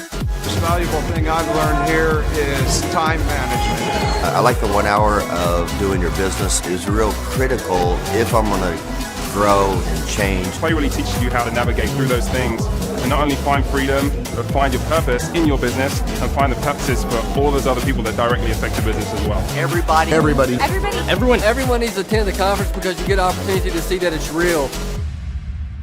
The most valuable thing I've learned here is time management. I like the 1 hour of doing your business is real critical if I'm going to grow and change. Clay really teaches you how to navigate through those things and not only find freedom, but find your purpose in your business and find the purposes for all those other people that directly affect your business as well. Everybody. Everybody. Everybody. Everyone needs to attend the conference because you get an opportunity to see that it's real.